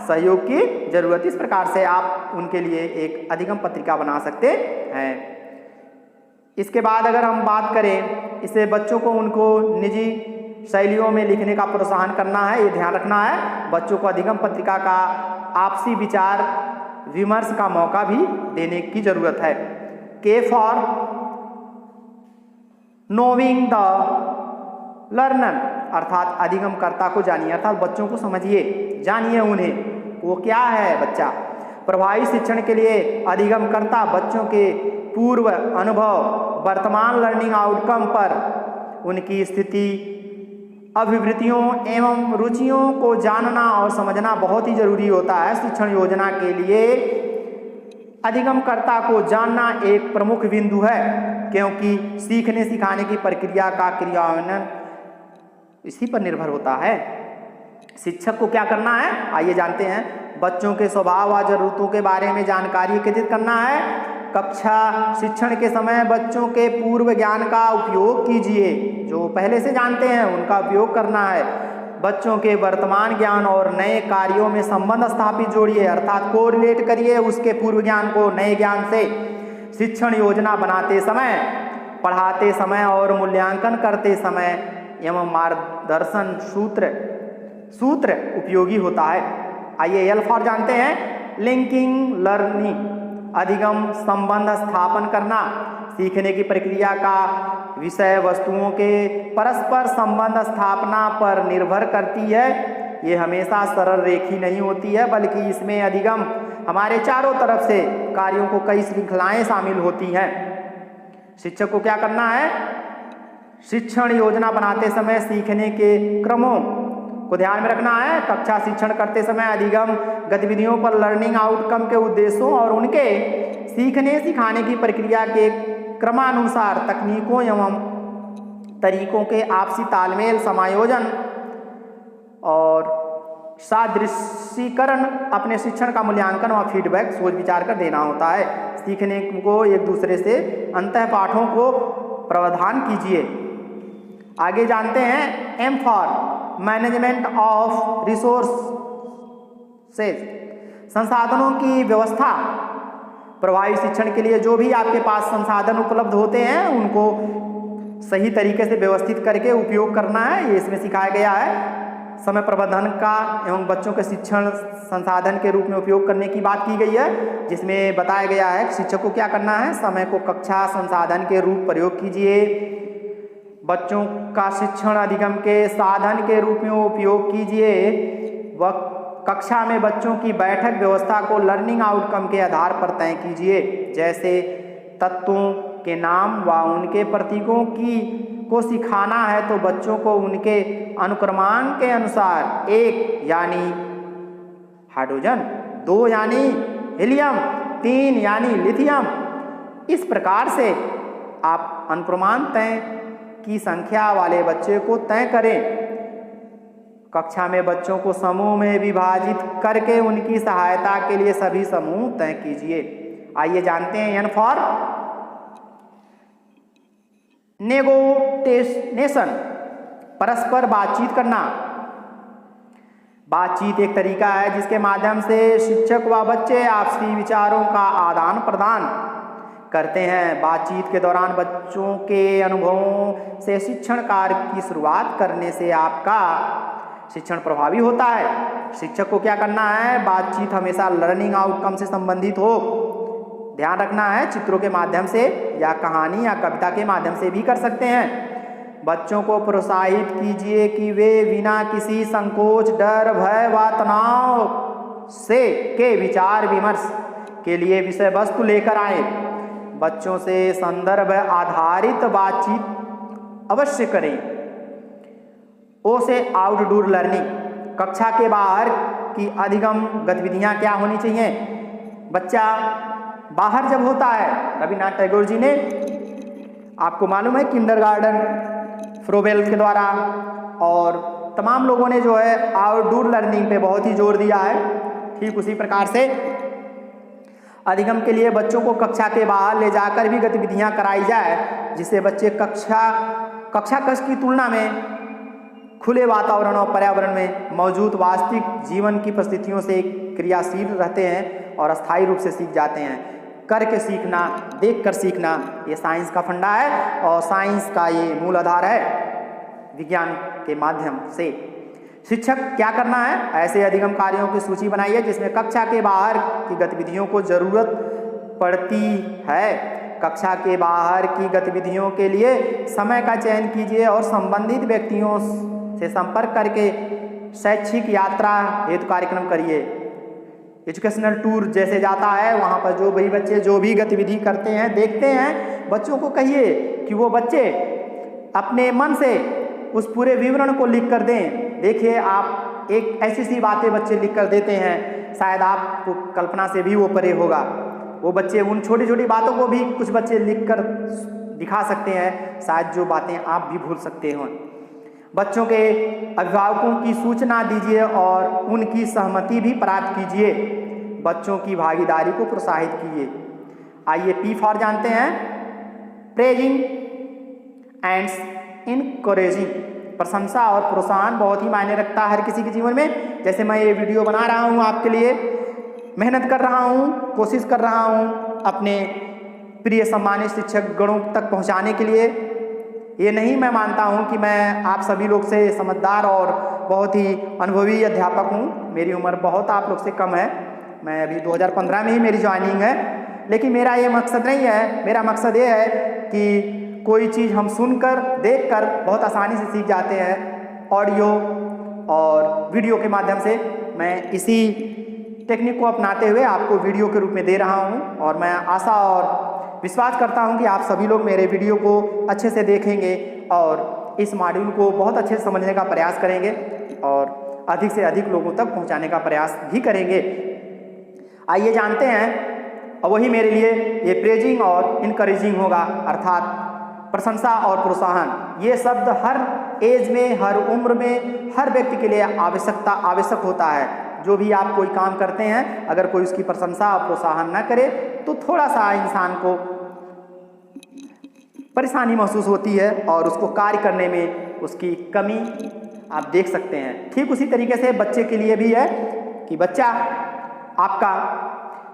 सहयोग की जरूरत। इस प्रकार से आप उनके लिए एक अधिगम पत्रिका बना सकते हैं। इसके बाद अगर हम बात करें, इससे बच्चों को उनको निजी शैलियों में लिखने का प्रोत्साहन करना है, ये ध्यान रखना है। बच्चों को अधिगम पत्रिका का आपसी विचार विमर्श का मौका भी देने की जरूरत है। के फॉर नोविंग द लर्नर, अर्थात अधिगमकर्ता को जानिए, अर्थात बच्चों को समझिए, जानिए उन्हें, वो क्या है बच्चा। प्रभावी शिक्षण के लिए अधिगमकर्ता बच्चों के पूर्व अनुभव, वर्तमान लर्निंग आउटकम पर उनकी स्थिति, अभिवृत्तियों एवं रुचियों को जानना और समझना बहुत ही जरूरी होता है। शिक्षण योजना के लिए अधिगमकर्ता को जानना एक प्रमुख बिंदु है, क्योंकि सीखने सिखाने की प्रक्रिया का क्रियान्वयन इसी पर निर्भर होता है। शिक्षक को क्या करना है, आइए जानते हैं। बच्चों के स्वभाव व जरूरतों के बारे में जानकारी एकत्रित करना है। कक्षा शिक्षण के समय बच्चों के पूर्व ज्ञान का उपयोग कीजिए, जो पहले से जानते हैं उनका उपयोग करना है। बच्चों के वर्तमान ज्ञान और नए कार्यों में संबंध स्थापित जोड़िए, अर्थात कोरिलेट करिए उसके पूर्व ज्ञान को नए ज्ञान से। शिक्षण योजना बनाते समय, पढ़ाते समय और मूल्यांकन करते समय एवं मार्गदर्शन सूत्र उपयोगी होता है। आइए एल फॉर जानते हैं। लिंकिंग लर्निंग, अधिगम संबंध स्थापन करना, सीखने की प्रक्रिया का विषय वस्तुओं के परस्पर संबंध स्थापना पर निर्भर करती है। ये हमेशा सरल रेखी नहीं होती है, बल्कि इसमें अधिगम हमारे चारों तरफ से कार्यों को कई श्रृंखलाएं शामिल होती हैं। शिक्षक को क्या करना है? शिक्षण योजना बनाते समय सीखने के क्रमों को ध्यान में रखना है। कक्षा शिक्षण करते समय अधिगम गतिविधियों पर लर्निंग आउटकम के उद्देश्यों और उनके सीखने सिखाने की प्रक्रिया के क्रमानुसार तकनीकों एवं तरीकों के आपसी तालमेल, समायोजन और सादृश्यीकरण अपने शिक्षण का मूल्यांकन व फीडबैक सोच विचार कर देना होता है। सीखने को एक दूसरे से अंतः पाठों को प्रावधान कीजिए। आगे जानते हैं M for management of resources, संसाधनों की व्यवस्था। प्रभावी शिक्षण के लिए जो भी आपके पास संसाधन उपलब्ध होते हैं उनको सही तरीके से व्यवस्थित करके उपयोग करना है, ये इसमें सिखाया गया है। समय प्रबंधन का एवं बच्चों के शिक्षण संसाधन के रूप में उपयोग करने की बात की गई है, जिसमें बताया गया है कि शिक्षक को क्या करना है। समय को कक्षा संसाधन के रूप प्रयोग कीजिए, बच्चों का शिक्षण अधिगम के साधन के रूप में उपयोग कीजिए। वह कक्षा में बच्चों की बैठक व्यवस्था को लर्निंग आउटकम के आधार पर तय कीजिए, जैसे तत्वों के नाम व उनके प्रतीकों को सिखाना है तो बच्चों को उनके अनुक्रमांक के अनुसार 1 यानी हाइड्रोजन, 2 यानी हीलियम, 3 यानी लिथियम, इस प्रकार से आप अनुक्रमांक तय की संख्या वाले बच्चे को तय करें। कक्षा में बच्चों को समूह में विभाजित करके उनकी सहायता के लिए सभी समूह तय कीजिए। आइए जानते हैं एन फॉर नेगोटिएशन, परस्पर बातचीत करना। बातचीत एक तरीका है जिसके माध्यम से शिक्षक व बच्चे आपसी विचारों का आदान प्रदान करते हैं। बातचीत के दौरान बच्चों के अनुभवों से शिक्षण कार्य की शुरुआत करने से आपका शिक्षण प्रभावी होता है। शिक्षक को क्या करना है, बातचीत हमेशा लर्निंग आउटकम से संबंधित हो। ध्यान रखना है, चित्रों के माध्यम से या कहानी या कविता के माध्यम से भी कर सकते हैं। बच्चों को प्रोत्साहित कीजिए कि वे बिना किसी संकोच, डर, भय व तनाव से के विचार विमर्श के लिए विषय वस्तु लेकर आए। बच्चों से संदर्भ आधारित बातचीत अवश्य करें। ओ से आउटडोर लर्निंग, कक्षा के बाहर की अधिगम गतिविधियां क्या होनी चाहिए। बच्चा बाहर जब होता है, रविन्द्रनाथ टैगोर जी ने, आपको मालूम है, किंडरगार्टन, फ्रोबेल के द्वारा और तमाम लोगों ने जो है आउटडोर लर्निंग पे बहुत ही जोर दिया है। ठीक उसी प्रकार से अधिगम के लिए बच्चों को कक्षा के बाहर ले जाकर भी गतिविधियां कराई जाए, जिससे बच्चे कक्षा कक्ष की तुलना में खुले वातावरण और पर्यावरण में मौजूद वास्तविक जीवन की परिस्थितियों से क्रियाशील रहते हैं और अस्थायी रूप से सीख जाते हैं। करके सीखना, देखकर सीखना, ये साइंस का फंडा है और साइंस का ये मूल आधार है विज्ञान के माध्यम से। शिक्षक क्या करना है, ऐसे अधिगम कार्यों की सूची बनाइए जिसमें कक्षा के बाहर की गतिविधियों को जरूरत पड़ती है। कक्षा के बाहर की गतिविधियों के लिए समय का चयन कीजिए और संबंधित व्यक्तियों से संपर्क करके शैक्षिक यात्रा हेतु कार्यक्रम करिए। एजुकेशनल टूर जैसे जाता है, वहाँ पर जो भी बच्चे जो भी गतिविधि करते हैं, देखते हैं, बच्चों को कहिए कि वो बच्चे अपने मन से उस पूरे विवरण को लिख कर दें। देखिए, आप एक ऐसी सी बातें बच्चे लिख कर देते हैं, शायद आपको कल्पना से भी वो परे होगा। वो बच्चे उन छोटी छोटी बातों को भी कुछ बच्चे लिख कर दिखा सकते हैं, शायद जो बातें आप भी भूल सकते हो। बच्चों के अभिभावकों की सूचना दीजिए और उनकी सहमति भी प्राप्त कीजिए। बच्चों की भागीदारी को प्रोत्साहित कीजिए। आइए पी फॉर जानते हैं, प्रेजिंग एंड इनकरेजिंग। प्रशंसा और प्रोत्साहन बहुत ही मायने रखता है हर किसी के जीवन में। जैसे मैं ये वीडियो बना रहा हूँ आपके लिए, मेहनत कर रहा हूँ, कोशिश कर रहा हूँ अपने प्रिय सम्मानित शिक्षक गणों तक पहुँचाने के लिए। ये नहीं मैं मानता हूँ कि मैं आप सभी लोग से समझदार और बहुत ही अनुभवी अध्यापक हूँ। मेरी उम्र बहुत आप लोग से कम है, मैं अभी 2015 में ही मेरी ज्वाइनिंग है। लेकिन मेरा ये मकसद नहीं है, मेरा मकसद ये है कि कोई चीज़ हम सुनकर, देखकर बहुत आसानी से सीख जाते हैं। ऑडियो और वीडियो के माध्यम से मैं इसी टेक्निक को अपनाते हुए आपको वीडियो के रूप में दे रहा हूँ और मैं आशा और विश्वास करता हूं कि आप सभी लोग मेरे वीडियो को अच्छे से देखेंगे और इस मॉड्यूल को बहुत अच्छे से समझने का प्रयास करेंगे और अधिक से अधिक लोगों तक पहुंचाने का प्रयास भी करेंगे। आइए जानते हैं, और वही मेरे लिए ये प्रेजिंग और इनकरेजिंग होगा, अर्थात प्रशंसा और प्रोत्साहन। ये शब्द हर एज में, हर उम्र में, हर व्यक्ति के लिए आवश्यक होता है। जो भी आप कोई काम करते हैं, अगर कोई उसकी प्रशंसा और प्रोत्साहन न करे तो थोड़ा सा इंसान को परेशानी महसूस होती है और उसको कार्य करने में उसकी कमी आप देख सकते हैं। ठीक उसी तरीके से बच्चे के लिए भी है कि बच्चा आपका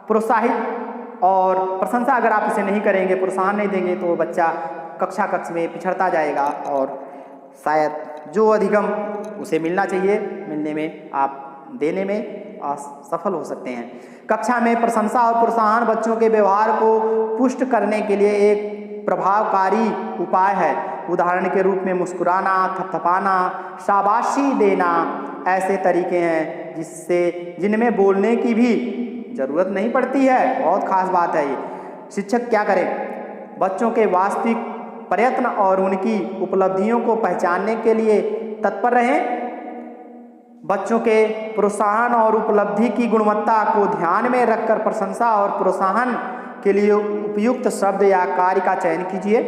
प्रोत्साहित और प्रशंसा अगर आप उसे नहीं करेंगे, प्रोत्साहन नहीं देंगे, तो बच्चा कक्ष में पिछड़ता जाएगा और शायद जो अधिगम उसे मिलना चाहिए, मिलने में आप देने में असफल हो सकते हैं। कक्षा में प्रशंसा और प्रोत्साहन बच्चों के व्यवहार को पुष्ट करने के लिए एक प्रभावकारी उपाय है। उदाहरण के रूप में मुस्कुराना, थपथपाना, शाबाशी देना ऐसे तरीके हैं जिनमें बोलने की भी जरूरत नहीं पड़ती है। बहुत खास बात है ये। शिक्षक क्या करें, बच्चों के वास्तविक प्रयत्न और उनकी उपलब्धियों को पहचानने के लिए तत्पर रहें। बच्चों के प्रोत्साहन और उपलब्धि की गुणवत्ता को ध्यान में रखकर प्रशंसा और प्रोत्साहन के लिए उपयुक्त शब्द या कार्य का चयन कीजिए।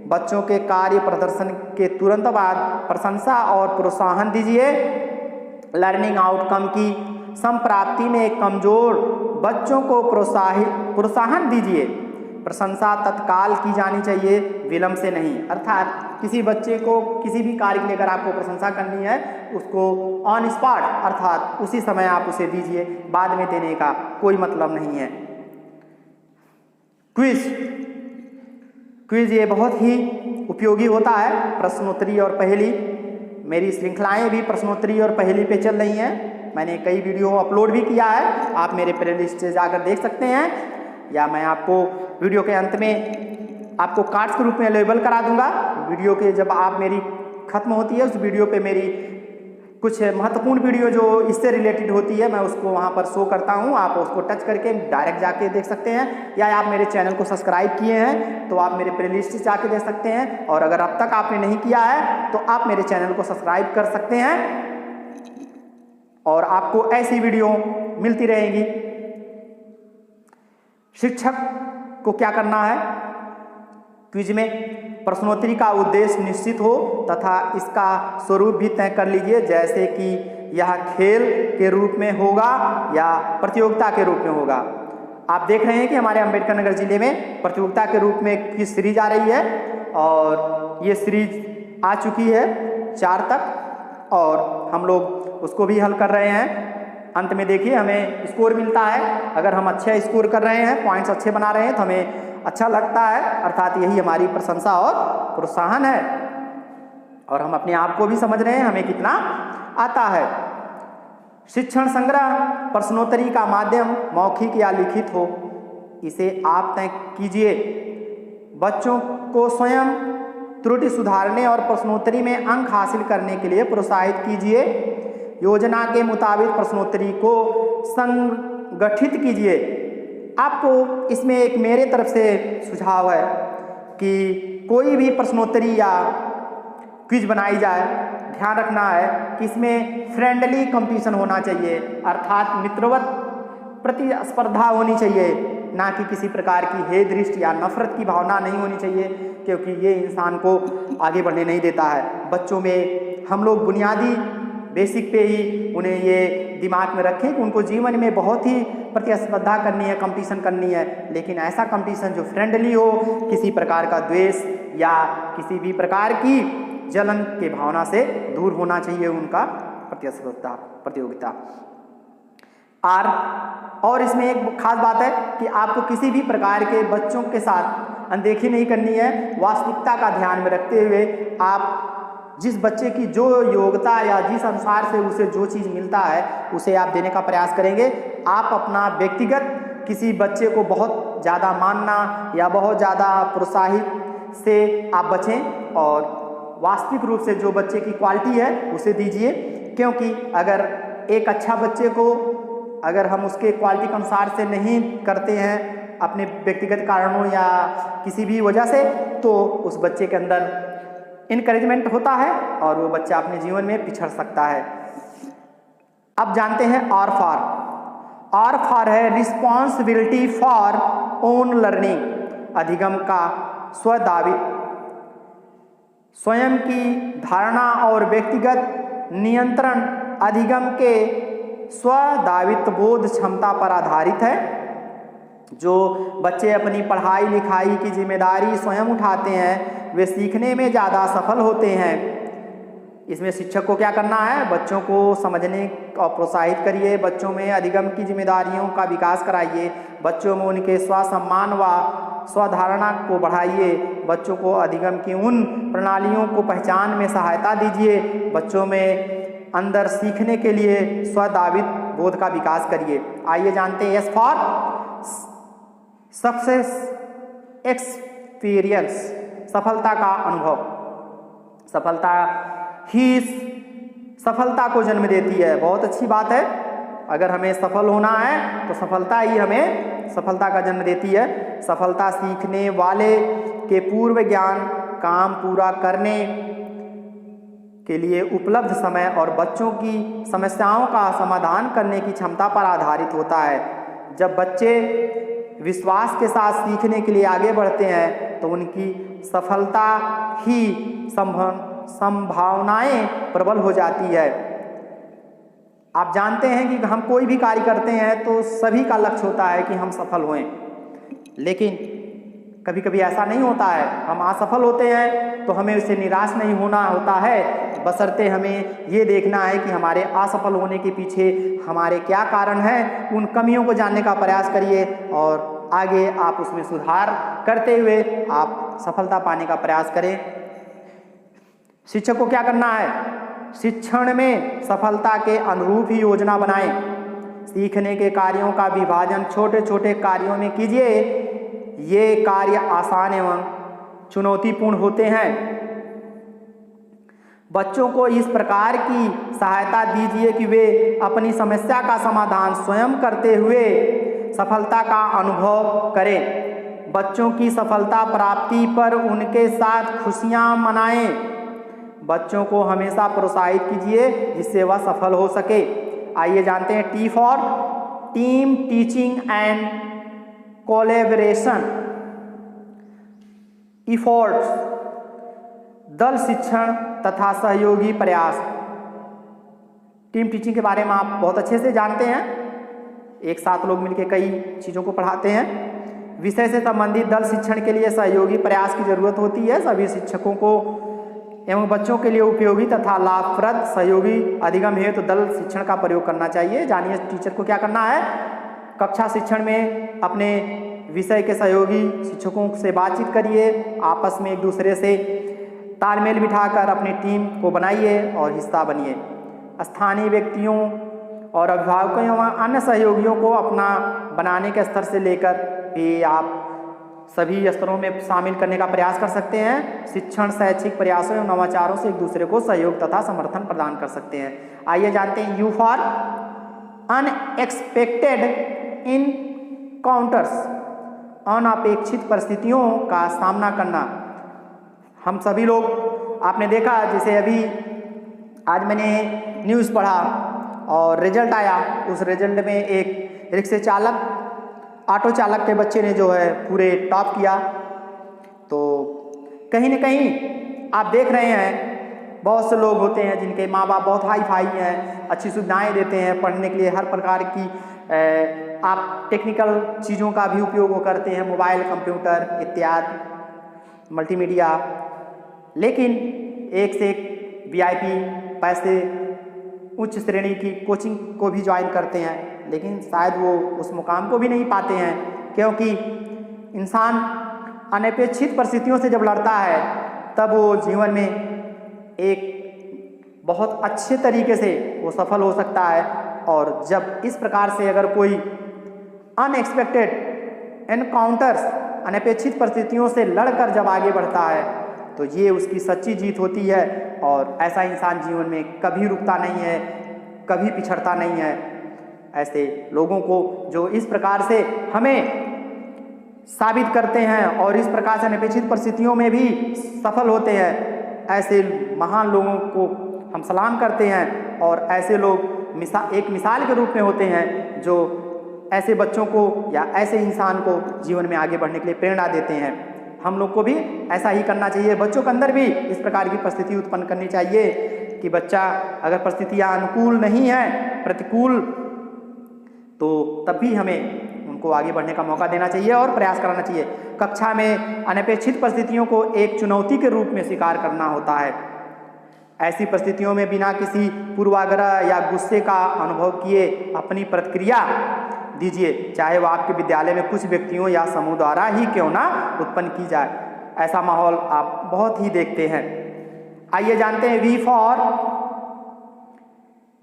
बच्चों के कार्य प्रदर्शन के तुरंत बाद प्रशंसा और प्रोत्साहन दीजिए। लर्निंग आउटकम की संप्राप्ति में कमजोर बच्चों को प्रोत्साहन दीजिए। प्रशंसा तत्काल की जानी चाहिए, विलंब से नहीं। अर्थात किसी बच्चे को किसी भी कार्य के लिए अगर आपको प्रशंसा करनी है, उसको ऑन स्पॉट अर्थात उसी समय आप उसे दीजिए, बाद में देने का कोई मतलब नहीं है। क्विज ये बहुत ही उपयोगी होता है। प्रश्नोत्तरी और पहेली, मेरी श्रृंखलाएं भी प्रश्नोत्तरी और पहेली पे चल रही हैं। मैंने कई वीडियो अपलोड भी किया है, आप मेरे प्लेलिस्ट से जाकर देख सकते हैं, या मैं आपको वीडियो के अंत में आपको कार्ड्स के रूप में अवेलेबल करा दूंगा। वीडियो के जब आप मेरी खत्म होती है उस वीडियो पे मेरी कुछ महत्वपूर्ण वीडियो जो इससे रिलेटेड होती है मैं उसको वहाँ पर शो करता हूँ, आप उसको टच करके डायरेक्ट जाके देख सकते हैं, या आप मेरे चैनल को सब्सक्राइब किए हैं तो आप मेरे प्लेलिस्ट से जाके देख सकते हैं, और अगर अब तक आपने नहीं किया है तो आप मेरे चैनल को सब्सक्राइब कर सकते हैं और आपको ऐसी वीडियो मिलती रहेंगी। शिक्षक को क्या करना है, क्विज में प्रश्नोत्तरी का उद्देश्य निश्चित हो तथा इसका स्वरूप भी तय कर लीजिए, जैसे कि यह खेल के रूप में होगा या प्रतियोगिता के रूप में होगा। आप देख रहे हैं कि हमारे अंबेडकर नगर जिले में प्रतियोगिता के रूप में क्विज सीरीज आ रही है और ये सीरीज आ चुकी है 4 तक और हम लोग उसको भी हल कर रहे हैं। अंत में देखिए हमें स्कोर मिलता है, अगर हम अच्छा स्कोर कर रहे हैं, पॉइंट्स अच्छे बना रहे हैं तो हमें अच्छा लगता है, अर्थात यही हमारी प्रशंसा और प्रोत्साहन है और हम अपने आप को भी समझ रहे हैं हमें कितना आता है। शिक्षण संग्रह प्रश्नोत्तरी का माध्यम मौखिक या लिखित हो, इसे आप तय कीजिए। बच्चों को स्वयं त्रुटि सुधारने और प्रश्नोत्तरी में अंक हासिल करने के लिए प्रोत्साहित कीजिए। योजना के मुताबिक प्रश्नोत्तरी को संगठित कीजिए। आपको इसमें एक मेरे तरफ से सुझाव है कि कोई भी प्रश्नोत्तरी या क्विज बनाई जाए, ध्यान रखना है कि इसमें फ्रेंडली कंपटीशन होना चाहिए, अर्थात मित्रवत प्रतिस्पर्धा होनी चाहिए, ना कि किसी प्रकार की हे दृष्टि या नफरत की भावना नहीं होनी चाहिए, क्योंकि ये इंसान को आगे बढ़ने नहीं देता है। बच्चों में हम लोग बुनियादी बेसिक पे ही उन्हें ये दिमाग में रखें कि उनको जीवन में बहुत ही प्रतिस्पर्धा करनी है, कंपटीशन करनी है, लेकिन ऐसा कंपटीशन जो फ्रेंडली हो, किसी प्रकार का द्वेष या किसी भी प्रकार की जलन के भावना से दूर होना चाहिए उनका प्रतिस्पर्धा प्रतियोगिता। और इसमें एक खास बात है कि आपको किसी भी प्रकार के बच्चों के साथ अनदेखी नहीं करनी है। वास्तविकता का ध्यान में रखते हुए आप जिस बच्चे की जो योग्यता या जिस अनुसार से उसे जो चीज़ मिलता है उसे आप देने का प्रयास करेंगे। आप अपना व्यक्तिगत किसी बच्चे को बहुत ज़्यादा मानना या बहुत ज़्यादा प्रोत्साहित से आप बचें और वास्तविक रूप से जो बच्चे की क्वालिटी है उसे दीजिए, क्योंकि अगर एक अच्छा बच्चे को अगर हम उसके क्वालिटी के अनुसार से नहीं करते हैं अपने व्यक्तिगत कारणों या किसी भी वजह से, तो उस बच्चे के अंदर इनकरेजमेंट होता है और वो बच्चा अपने जीवन में पिछड़ सकता है। अब जानते हैं आर फॉर है रिस्पॉन्सिबिलिटी फॉर ओन लर्निंग। अधिगम का स्वदायित्व, स्वयं की धारणा और व्यक्तिगत नियंत्रण अधिगम के स्वदायित्व बोध क्षमता पर आधारित है। जो बच्चे अपनी पढ़ाई लिखाई की जिम्मेदारी स्वयं उठाते हैं वे सीखने में ज़्यादा सफल होते हैं। इसमें शिक्षक को क्या करना है, बच्चों को समझने और प्रोत्साहित करिए, बच्चों में अधिगम की जिम्मेदारियों का विकास कराइए, बच्चों में उनके स्वसम्मान व स्वधारणा को बढ़ाइए, बच्चों को अधिगम की उन प्रणालियों को पहचान में सहायता दीजिए, बच्चों में अंदर सीखने के लिए स्वदायित्व बोध का विकास करिए। आइए जानते हैं एस फॉर सक्सेस एक्सपीरियंस, सफलता का अनुभव। सफलता ही सफलता को जन्म देती है। बहुत अच्छी बात है, अगर हमें सफल होना है तो सफलता ही हमें सफलता का जन्म देती है। सफलता सीखने वाले के पूर्व ज्ञान, काम पूरा करने के लिए उपलब्ध समय और बच्चों की समस्याओं का समाधान करने की क्षमता पर आधारित होता है। जब बच्चे विश्वास के साथ सीखने के लिए आगे बढ़ते हैं तो उनकी सफलता ही संभावनाएं प्रबल हो जाती है। आप जानते हैं कि हम कोई भी कार्य करते हैं तो सभी का लक्ष्य होता है कि हम सफल हों, लेकिन कभी कभी ऐसा नहीं होता है, हम असफल होते हैं तो हमें उससे निराश नहीं होना होता है, बशर्ते हमें ये देखना है कि हमारे असफल होने के पीछे हमारे क्या कारण हैं। उन कमियों को जानने का प्रयास करिए और आगे आप उसमें सुधार करते हुए आप सफलता पाने का प्रयास करें। शिक्षक को क्या करना है? शिक्षण में सफलता के अनुरूप ही योजना बनाएं। सीखने के कार्यों का विभाजन छोटे छोटे कार्यों में कीजिए। ये कार्य आसान एवं चुनौतीपूर्ण होते हैं। बच्चों को इस प्रकार की सहायता दीजिए कि वे अपनी समस्या का समाधान स्वयं करते हुए सफलता का अनुभव करें। बच्चों की सफलता प्राप्ति पर उनके साथ खुशियां मनाएं। बच्चों को हमेशा प्रोत्साहित कीजिए जिससे वह सफल हो सके। आइए जानते हैं T for team teaching and collaboration efforts, दल शिक्षण तथा सहयोगी प्रयास। टीम टीचिंग के बारे में आप बहुत अच्छे से जानते हैं। एक साथ लोग मिलकर कई चीज़ों को पढ़ाते हैं। विषय से संबंधित दल शिक्षण के लिए सहयोगी प्रयास की जरूरत होती है। सभी शिक्षकों को एवं बच्चों के लिए उपयोगी तथा लाभप्रद सहयोगी अधिगम हेतु तो दल शिक्षण का प्रयोग करना चाहिए। जानिए टीचर को क्या करना है। कक्षा शिक्षण में अपने विषय के सहयोगी शिक्षकों से बातचीत करिए, आपस में एक दूसरे से तालमेल बिठाकर अपनी टीम को बनाइए और हिस्सा बनिए। स्थानीय व्यक्तियों और अभिभावकों एवं अन्य सहयोगियों को अपना बनाने के स्तर से लेकर भी आप सभी स्तरों में शामिल करने का प्रयास कर सकते हैं। शिक्षण शैक्षिक प्रयासों एवं नवाचारों से एक दूसरे को सहयोग तथा समर्थन प्रदान कर सकते हैं। आइए जानते हैं यू फॉर अनएक्सपेक्टेड इनकाउंटर्स, अनपेक्षित परिस्थितियों का सामना करना। हम सभी लोग आपने देखा, जैसे अभी आज मैंने न्यूज़ पढ़ा और रिजल्ट आया, उस रिजल्ट में एक रिक्शे चालक ऑटो चालक के बच्चे ने जो है पूरे टॉप किया। तो कहीं ना कहीं आप देख रहे हैं बहुत से लोग होते हैं जिनके माँ बाप बहुत हाई फाई हैं, अच्छी सुविधाएं देते हैं, पढ़ने के लिए हर प्रकार की आप टेक्निकल चीज़ों का भी उपयोग करते हैं, मोबाइल कंप्यूटर इत्यादि मल्टीमीडिया। लेकिन एक से एक वीआईपी पैसे उच्च श्रेणी की कोचिंग को भी ज्वाइन करते हैं, लेकिन शायद वो उस मुकाम को भी नहीं पाते हैं, क्योंकि इंसान अनपेक्षित परिस्थितियों से जब लड़ता है तब वो जीवन में एक बहुत अच्छे तरीके से वो सफल हो सकता है। और जब इस प्रकार से अगर कोई अनएक्सपेक्टेड एनकाउंटर्स, अनपेक्षित परिस्थितियों से लड़कर जब आगे बढ़ता है तो ये उसकी सच्ची जीत होती है। और ऐसा इंसान जीवन में कभी रुकता नहीं है, कभी पिछड़ता नहीं है। ऐसे लोगों को जो इस प्रकार से हमें साबित करते हैं और इस प्रकार से अनपेक्षित परिस्थितियों में भी सफल होते हैं, ऐसे महान लोगों को हम सलाम करते हैं। और ऐसे लोग एक मिसाल के रूप में होते हैं जो ऐसे बच्चों को या ऐसे इंसान को जीवन में आगे बढ़ने के लिए प्रेरणा देते हैं। हम लोग को भी ऐसा ही करना चाहिए। बच्चों के अंदर भी इस प्रकार की परिस्थिति उत्पन्न करनी चाहिए कि बच्चा अगर परिस्थितियाँ अनुकूल नहीं है, प्रतिकूल, तो तब भी हमें उनको आगे बढ़ने का मौका देना चाहिए और प्रयास कराना चाहिए। कक्षा में अनपेक्षित परिस्थितियों को एक चुनौती के रूप में स्वीकार करना होता है। ऐसी परिस्थितियों में बिना किसी पूर्वाग्रह या गुस्से का अनुभव किए अपनी प्रतिक्रिया दीजिए, चाहे वह आपके विद्यालय में कुछ व्यक्तियों या समूह द्वारा ही क्यों ना उत्पन्न की जाए। ऐसा माहौल आप बहुत ही देखते हैं। आइए जानते हैं वी फॉर।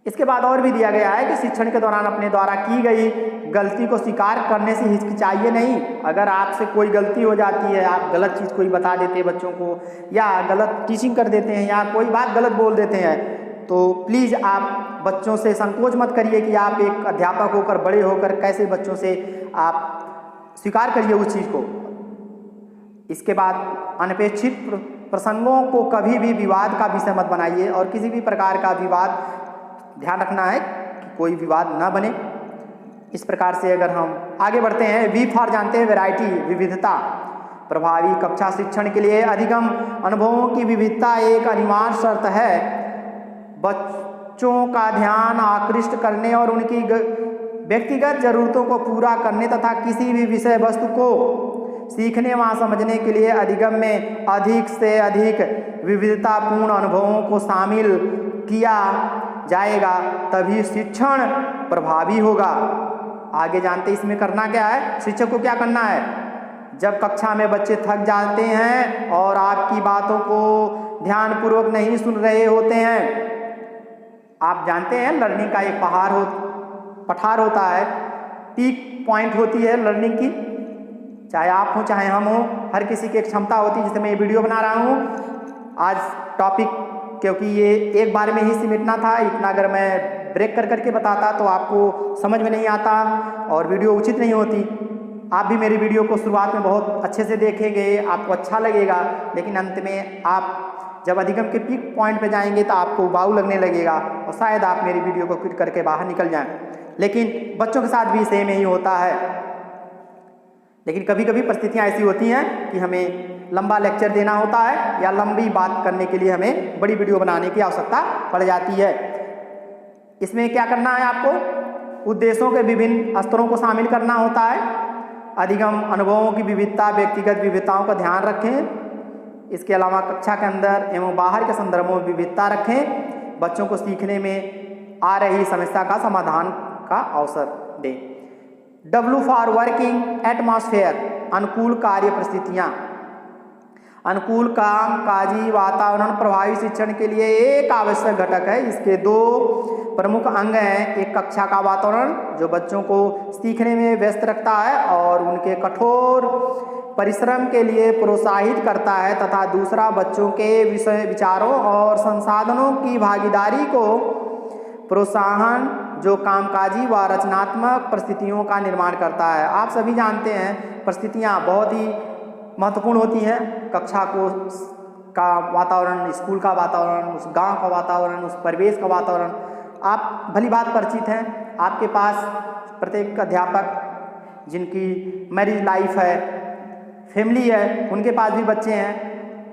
इसके बाद और भी दिया गया है कि शिक्षण के दौरान अपने द्वारा की गई गलती को स्वीकार करने से हिचकिचाइए नहीं। अगर आपसे कोई गलती हो जाती है, आप गलत चीज़ कोई बता देते हैं बच्चों को, या गलत टीचिंग कर देते हैं, या कोई बात गलत बोल देते हैं, तो प्लीज़ आप बच्चों से संकोच मत करिए कि आप एक अध्यापक होकर, बड़े होकर कैसे बच्चों से आप स्वीकार करिए उस चीज़ को। इसके बाद अनपेक्षित प्रसंगों को कभी भी विवाद का विषय मत बनाइए और किसी भी प्रकार का विवाद ध्यान रखना है कि कोई विवाद ना बने। इस प्रकार से अगर हम आगे बढ़ते हैं, वी फॉर जानते हैं वैरायटी, विविधता। प्रभावी कक्षा शिक्षण के लिए अधिगम अनुभवों की विविधता एक अनिवार्य शर्त है। बच्चों का ध्यान आकृष्ट करने और उनकी व्यक्तिगत जरूरतों को पूरा करने तथा किसी भी विषय वस्तु को सीखने व समझने के लिए अधिगम में अधिक से अधिक विविधतापूर्ण अनुभवों को शामिल किया जाएगा, तभी शिक्षण प्रभावी होगा। आगे जानते इसमें करना क्या है, शिक्षक को क्या करना है। जब कक्षा में बच्चे थक जाते हैं और आपकी बातों को ध्यानपूर्वक नहीं सुन रहे होते हैं, आप जानते हैं लर्निंग का एक पठार होता है, पीक पॉइंट होती है लर्निंग की, चाहे आप हो चाहे हम हो, हर किसी की एक क्षमता होती है। जैसे मैं ये वीडियो बना रहा हूँ आज टॉपिक, क्योंकि ये एक बार में ही सिमटना था, इतना अगर मैं ब्रेक कर करके बताता तो आपको समझ में नहीं आता और वीडियो उचित नहीं होती। आप भी मेरी वीडियो को शुरुआत में बहुत अच्छे से देखेंगे, आपको अच्छा लगेगा, लेकिन अंत में आप जब अधिगम के पीक पॉइंट पे जाएंगे तो आपको उबाऊ लगने लगेगा और शायद आप मेरी वीडियो को क्विट करके बाहर निकल जाएं। लेकिन बच्चों के साथ भी सेम ही होता है। लेकिन कभी कभी परिस्थितियाँ ऐसी होती हैं कि हमें लंबा लेक्चर देना होता है या लंबी बात करने के लिए हमें बड़ी वीडियो बनाने की आवश्यकता पड़ जाती है। इसमें क्या करना है, आपको उद्देश्यों के विभिन्न स्तरों को शामिल करना होता है। अधिगम अनुभवों की विविधता, व्यक्तिगत विविधताओं का ध्यान रखें। इसके अलावा कक्षा के अंदर एवं बाहर के संदर्भों में विविधता रखें। बच्चों को सीखने में आ रही समस्या का समाधान का अवसर दें। W फॉर वर्किंग एटमॉस्फेयर, अनुकूल कार्य परिस्थितियाँ। अनुकूल कामकाजी वातावरण प्रभावी शिक्षण के लिए एक आवश्यक घटक है। इसके दो प्रमुख अंग हैं, एक कक्षा का वातावरण जो बच्चों को सीखने में व्यस्त रखता है और उनके कठोर परिश्रम के लिए प्रोत्साहित करता है, तथा दूसरा बच्चों के विचारों और संसाधनों की भागीदारी को प्रोत्साहन जो कामकाजी व रचनात्मक परिस्थितियों का निर्माण करता है। आप सभी जानते हैं परिस्थितियाँ बहुत ही महत्वपूर्ण होती हैं। कक्षा का वातावरण, स्कूल का वातावरण, उस गांव का वातावरण, उस परिवेश का वातावरण, आप भली बात परिचित हैं। आपके पास प्रत्येक अध्यापक जिनकी मैरिज लाइफ है, फैमिली है, उनके पास भी बच्चे हैं।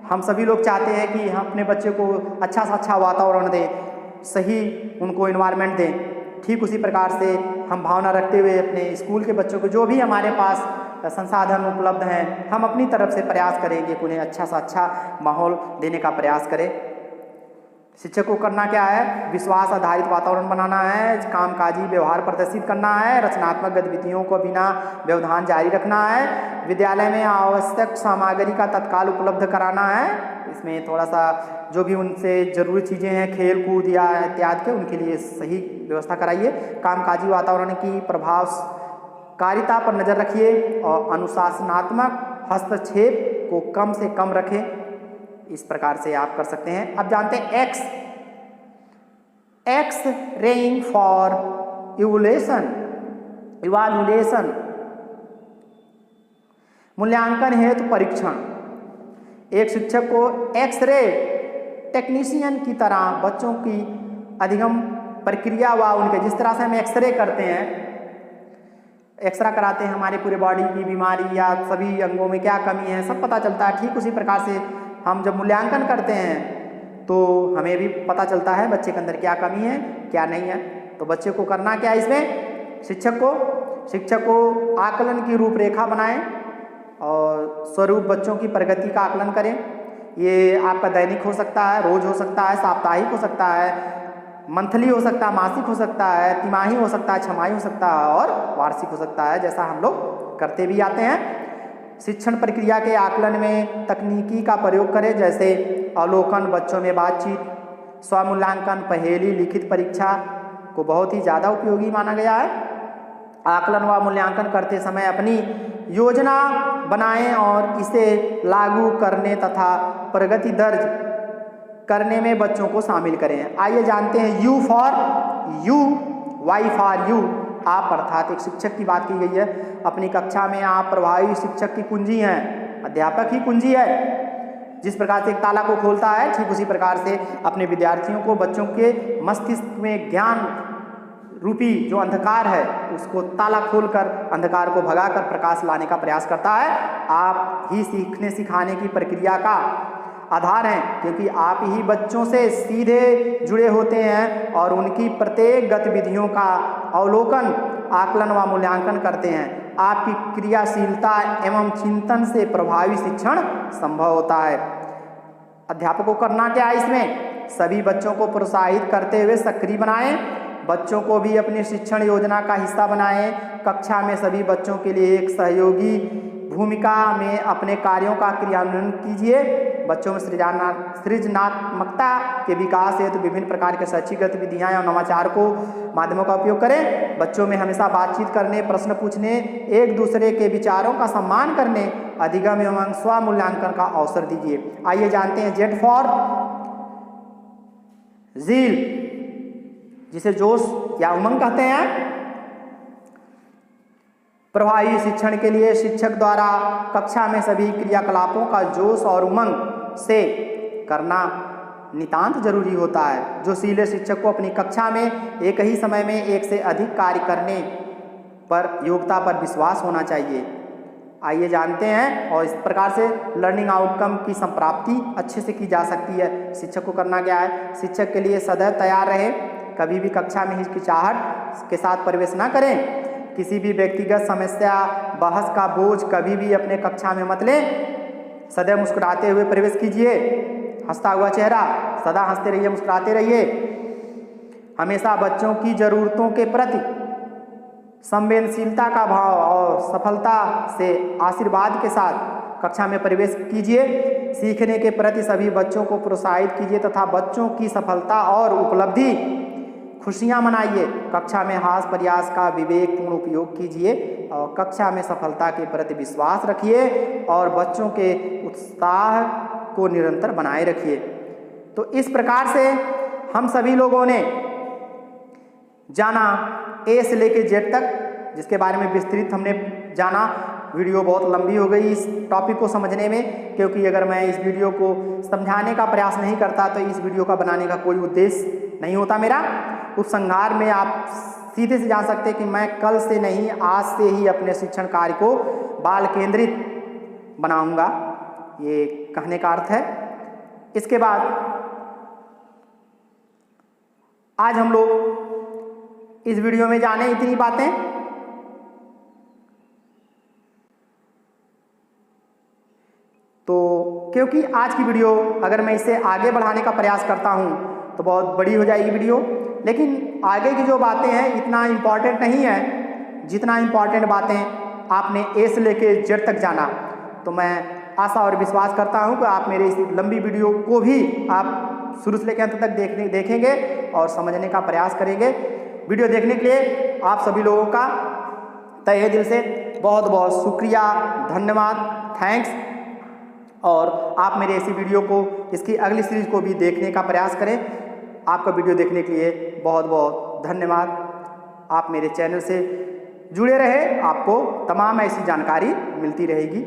हम सभी लोग चाहते हैं कि हम अपने बच्चे को अच्छा से अच्छा वातावरण दें, सही उनको इन्वायरमेंट दें। ठीक उसी प्रकार से हम भावना रखते हुए अपने स्कूल के बच्चों को जो भी हमारे पास संसाधन उपलब्ध हैं, हम अपनी तरफ से प्रयास करेंगे कि उन्हें अच्छा से अच्छा माहौल देने का प्रयास करें। शिक्षक को करना क्या है, विश्वास आधारित वातावरण बनाना है, कामकाजी व्यवहार प्रदर्शित करना है, रचनात्मक गतिविधियों को बिना व्यवधान जारी रखना है, विद्यालय में आवश्यक सामग्री का तत्काल उपलब्ध कराना है। इसमें थोड़ा सा जो भी उनसे जरूरी चीज़ें हैं, खेल कूद या इत्यादि के, उनके लिए सही व्यवस्था कराइए। कामकाजी वातावरण की प्रभावकारिता पर नज़र रखिए और अनुशासनात्मक हस्तक्षेप को कम से कम रखें। इस प्रकार से आप कर सकते हैं। अब जानते हैं एक्स रेइंग फॉर इवाल्यूएशन, मूल्यांकन हेतु परीक्षण। एक शिक्षक को एक्सरे टेक्नीशियन की तरह बच्चों की अधिगम प्रक्रिया व उनके, जिस तरह से हम एक्सरे करते हैं, एक्सरा कराते हैं हमारे पूरे बॉडी की बीमारी या सभी अंगों में क्या कमी है सब पता चलता है। ठीक उसी प्रकार से हम जब मूल्यांकन करते हैं तो हमें भी पता चलता है बच्चे के अंदर क्या कमी है क्या नहीं है। तो बच्चे को करना क्या है, इसमें शिक्षक को आकलन की रूपरेखा बनाएं और स्वरूप बच्चों की प्रगति का आकलन करें। ये आपका दैनिक हो सकता है, रोज हो सकता है, साप्ताहिक हो सकता है, मंथली हो सकता है, मासिक हो सकता है, तिमाही हो सकता है, छमाही हो सकता है और वार्षिक हो सकता है, जैसा हम लोग करते भी आते हैं। शिक्षण प्रक्रिया के आकलन में तकनीकी का प्रयोग करें, जैसे अवलोकन, बच्चों में बातचीत, स्वमूल्यांकन, पहेली, लिखित परीक्षा को बहुत ही ज़्यादा उपयोगी माना गया है। आकलन व मूल्यांकन करते समय अपनी योजना बनाएं और इसे लागू करने तथा प्रगति दर्ज करने में बच्चों को शामिल करें। आइए जानते हैं U for Y for U, आप अर्थात एक शिक्षक की बात की गई है। अपनी कक्षा में आप प्रभावी शिक्षक की कुंजी हैं, अध्यापक ही कुंजी है। जिस प्रकार से एक ताला को खोलता है, ठीक उसी प्रकार से अपने विद्यार्थियों को, बच्चों के मस्तिष्क में ज्ञान रूपी जो अंधकार है उसको ताला खोलकर अंधकार को भगाकर प्रकाश लाने का प्रयास करता है। आप ही सीखने सिखाने की प्रक्रिया का आधार हैं, क्योंकि आप ही बच्चों से सीधे जुड़े होते हैं और उनकी प्रत्येक गतिविधियों का अवलोकन, आकलन व मूल्यांकन करते हैं। आपकी क्रियाशीलता एवं चिंतन से प्रभावी शिक्षण संभव होता है। अध्यापक को करना क्या है इसमें? सभी बच्चों को प्रोत्साहित करते हुए सक्रिय बनाएं, बच्चों को भी अपनी शिक्षण योजना का हिस्सा बनाएं, कक्षा में सभी बच्चों के लिए एक सहयोगी भूमिका में अपने कार्यों का क्रियान्वयन कीजिए, बच्चों में सृजनात्मकता के विकास हेतु विभिन्न प्रकार के शैक्षिक गतिविधियाँ और नवाचार को माध्यमों का उपयोग करें, बच्चों में हमेशा बातचीत करने, प्रश्न पूछने, एक दूसरे के विचारों का सम्मान करने, अधिगम एवं स्वमूल्यांकन का अवसर दीजिए। आइए जानते हैं जेड फॉर ज़ील, जिसे जोश या उमंग कहते हैं। प्रभावी शिक्षण के लिए शिक्षक द्वारा कक्षा में सभी क्रियाकलापों का जोश और उमंग से करना नितांत जरूरी होता है। जो शील शिक्षक को अपनी कक्षा में एक ही समय में एक से अधिक कार्य करने पर योग्यता पर विश्वास होना चाहिए। आइए जानते हैं, और इस प्रकार से लर्निंग आउटकम की संप्राप्ति अच्छे से की जा सकती है। शिक्षक को करना क्या है? शिक्षक के लिए सदैव तैयार रहे, कभी भी कक्षा में हिचकिचाहट के साथ प्रवेश ना करें, किसी भी व्यक्तिगत समस्या बहस का बोझ कभी भी अपने कक्षा में मत लें, सदैव मुस्कुराते हुए प्रवेश कीजिए, हंसता हुआ चेहरा, सदा हंसते रहिए, मुस्कुराते रहिए, हमेशा बच्चों की ज़रूरतों के प्रति संवेदनशीलता का भाव और सफलता से आशीर्वाद के साथ कक्षा में प्रवेश कीजिए, सीखने के प्रति सभी बच्चों को प्रोत्साहित कीजिए तथा बच्चों की सफलता और उपलब्धि खुशियां मनाइए। कक्षा में हास प्रयास का विवेकपूर्ण उपयोग कीजिए और कक्षा में सफलता के प्रति विश्वास रखिए और बच्चों के उत्साह को निरंतर बनाए रखिए। तो इस प्रकार से हम सभी लोगों ने जाना ए से लेकर जेड तक, जिसके बारे में विस्तृत हमने जाना। वीडियो बहुत लंबी हो गई इस टॉपिक को समझने में, क्योंकि अगर मैं इस वीडियो को समझाने का प्रयास नहीं करता तो इस वीडियो का बनाने का कोई उद्देश्य नहीं होता मेरा। उपसंहार में आप सीधे से जान सकते हैं कि मैं कल से नहीं, आज से ही अपने शिक्षण कार्य को बाल केंद्रित बनाऊंगा, ये कहने का अर्थ है। इसके बाद आज हम लोग इस वीडियो में जाने इतनी बातें। तो क्योंकि आज की वीडियो अगर मैं इसे आगे बढ़ाने का प्रयास करता हूं तो बहुत बड़ी हो जाएगी वीडियो, लेकिन आगे की जो बातें हैं इतना इम्पॉर्टेंट नहीं है जितना इम्पॉर्टेंट बातें आपने ए से लेके जेड तक जाना। तो मैं आशा और विश्वास करता हूं कि आप मेरे इस लंबी वीडियो को भी आप शुरू से लेकर अंत तक देखेंगे और समझने का प्रयास करेंगे। वीडियो देखने के लिए आप सभी लोगों का तहे दिल से बहुत बहुत शुक्रिया, धन्यवाद, थैंक्स। और आप मेरे इसी वीडियो को, इसकी अगली सीरीज को भी देखने का प्रयास करें। आपका वीडियो देखने के लिए बहुत बहुत धन्यवाद। आप मेरे चैनल से जुड़े रहे, आपको तमाम ऐसी जानकारी मिलती रहेगी।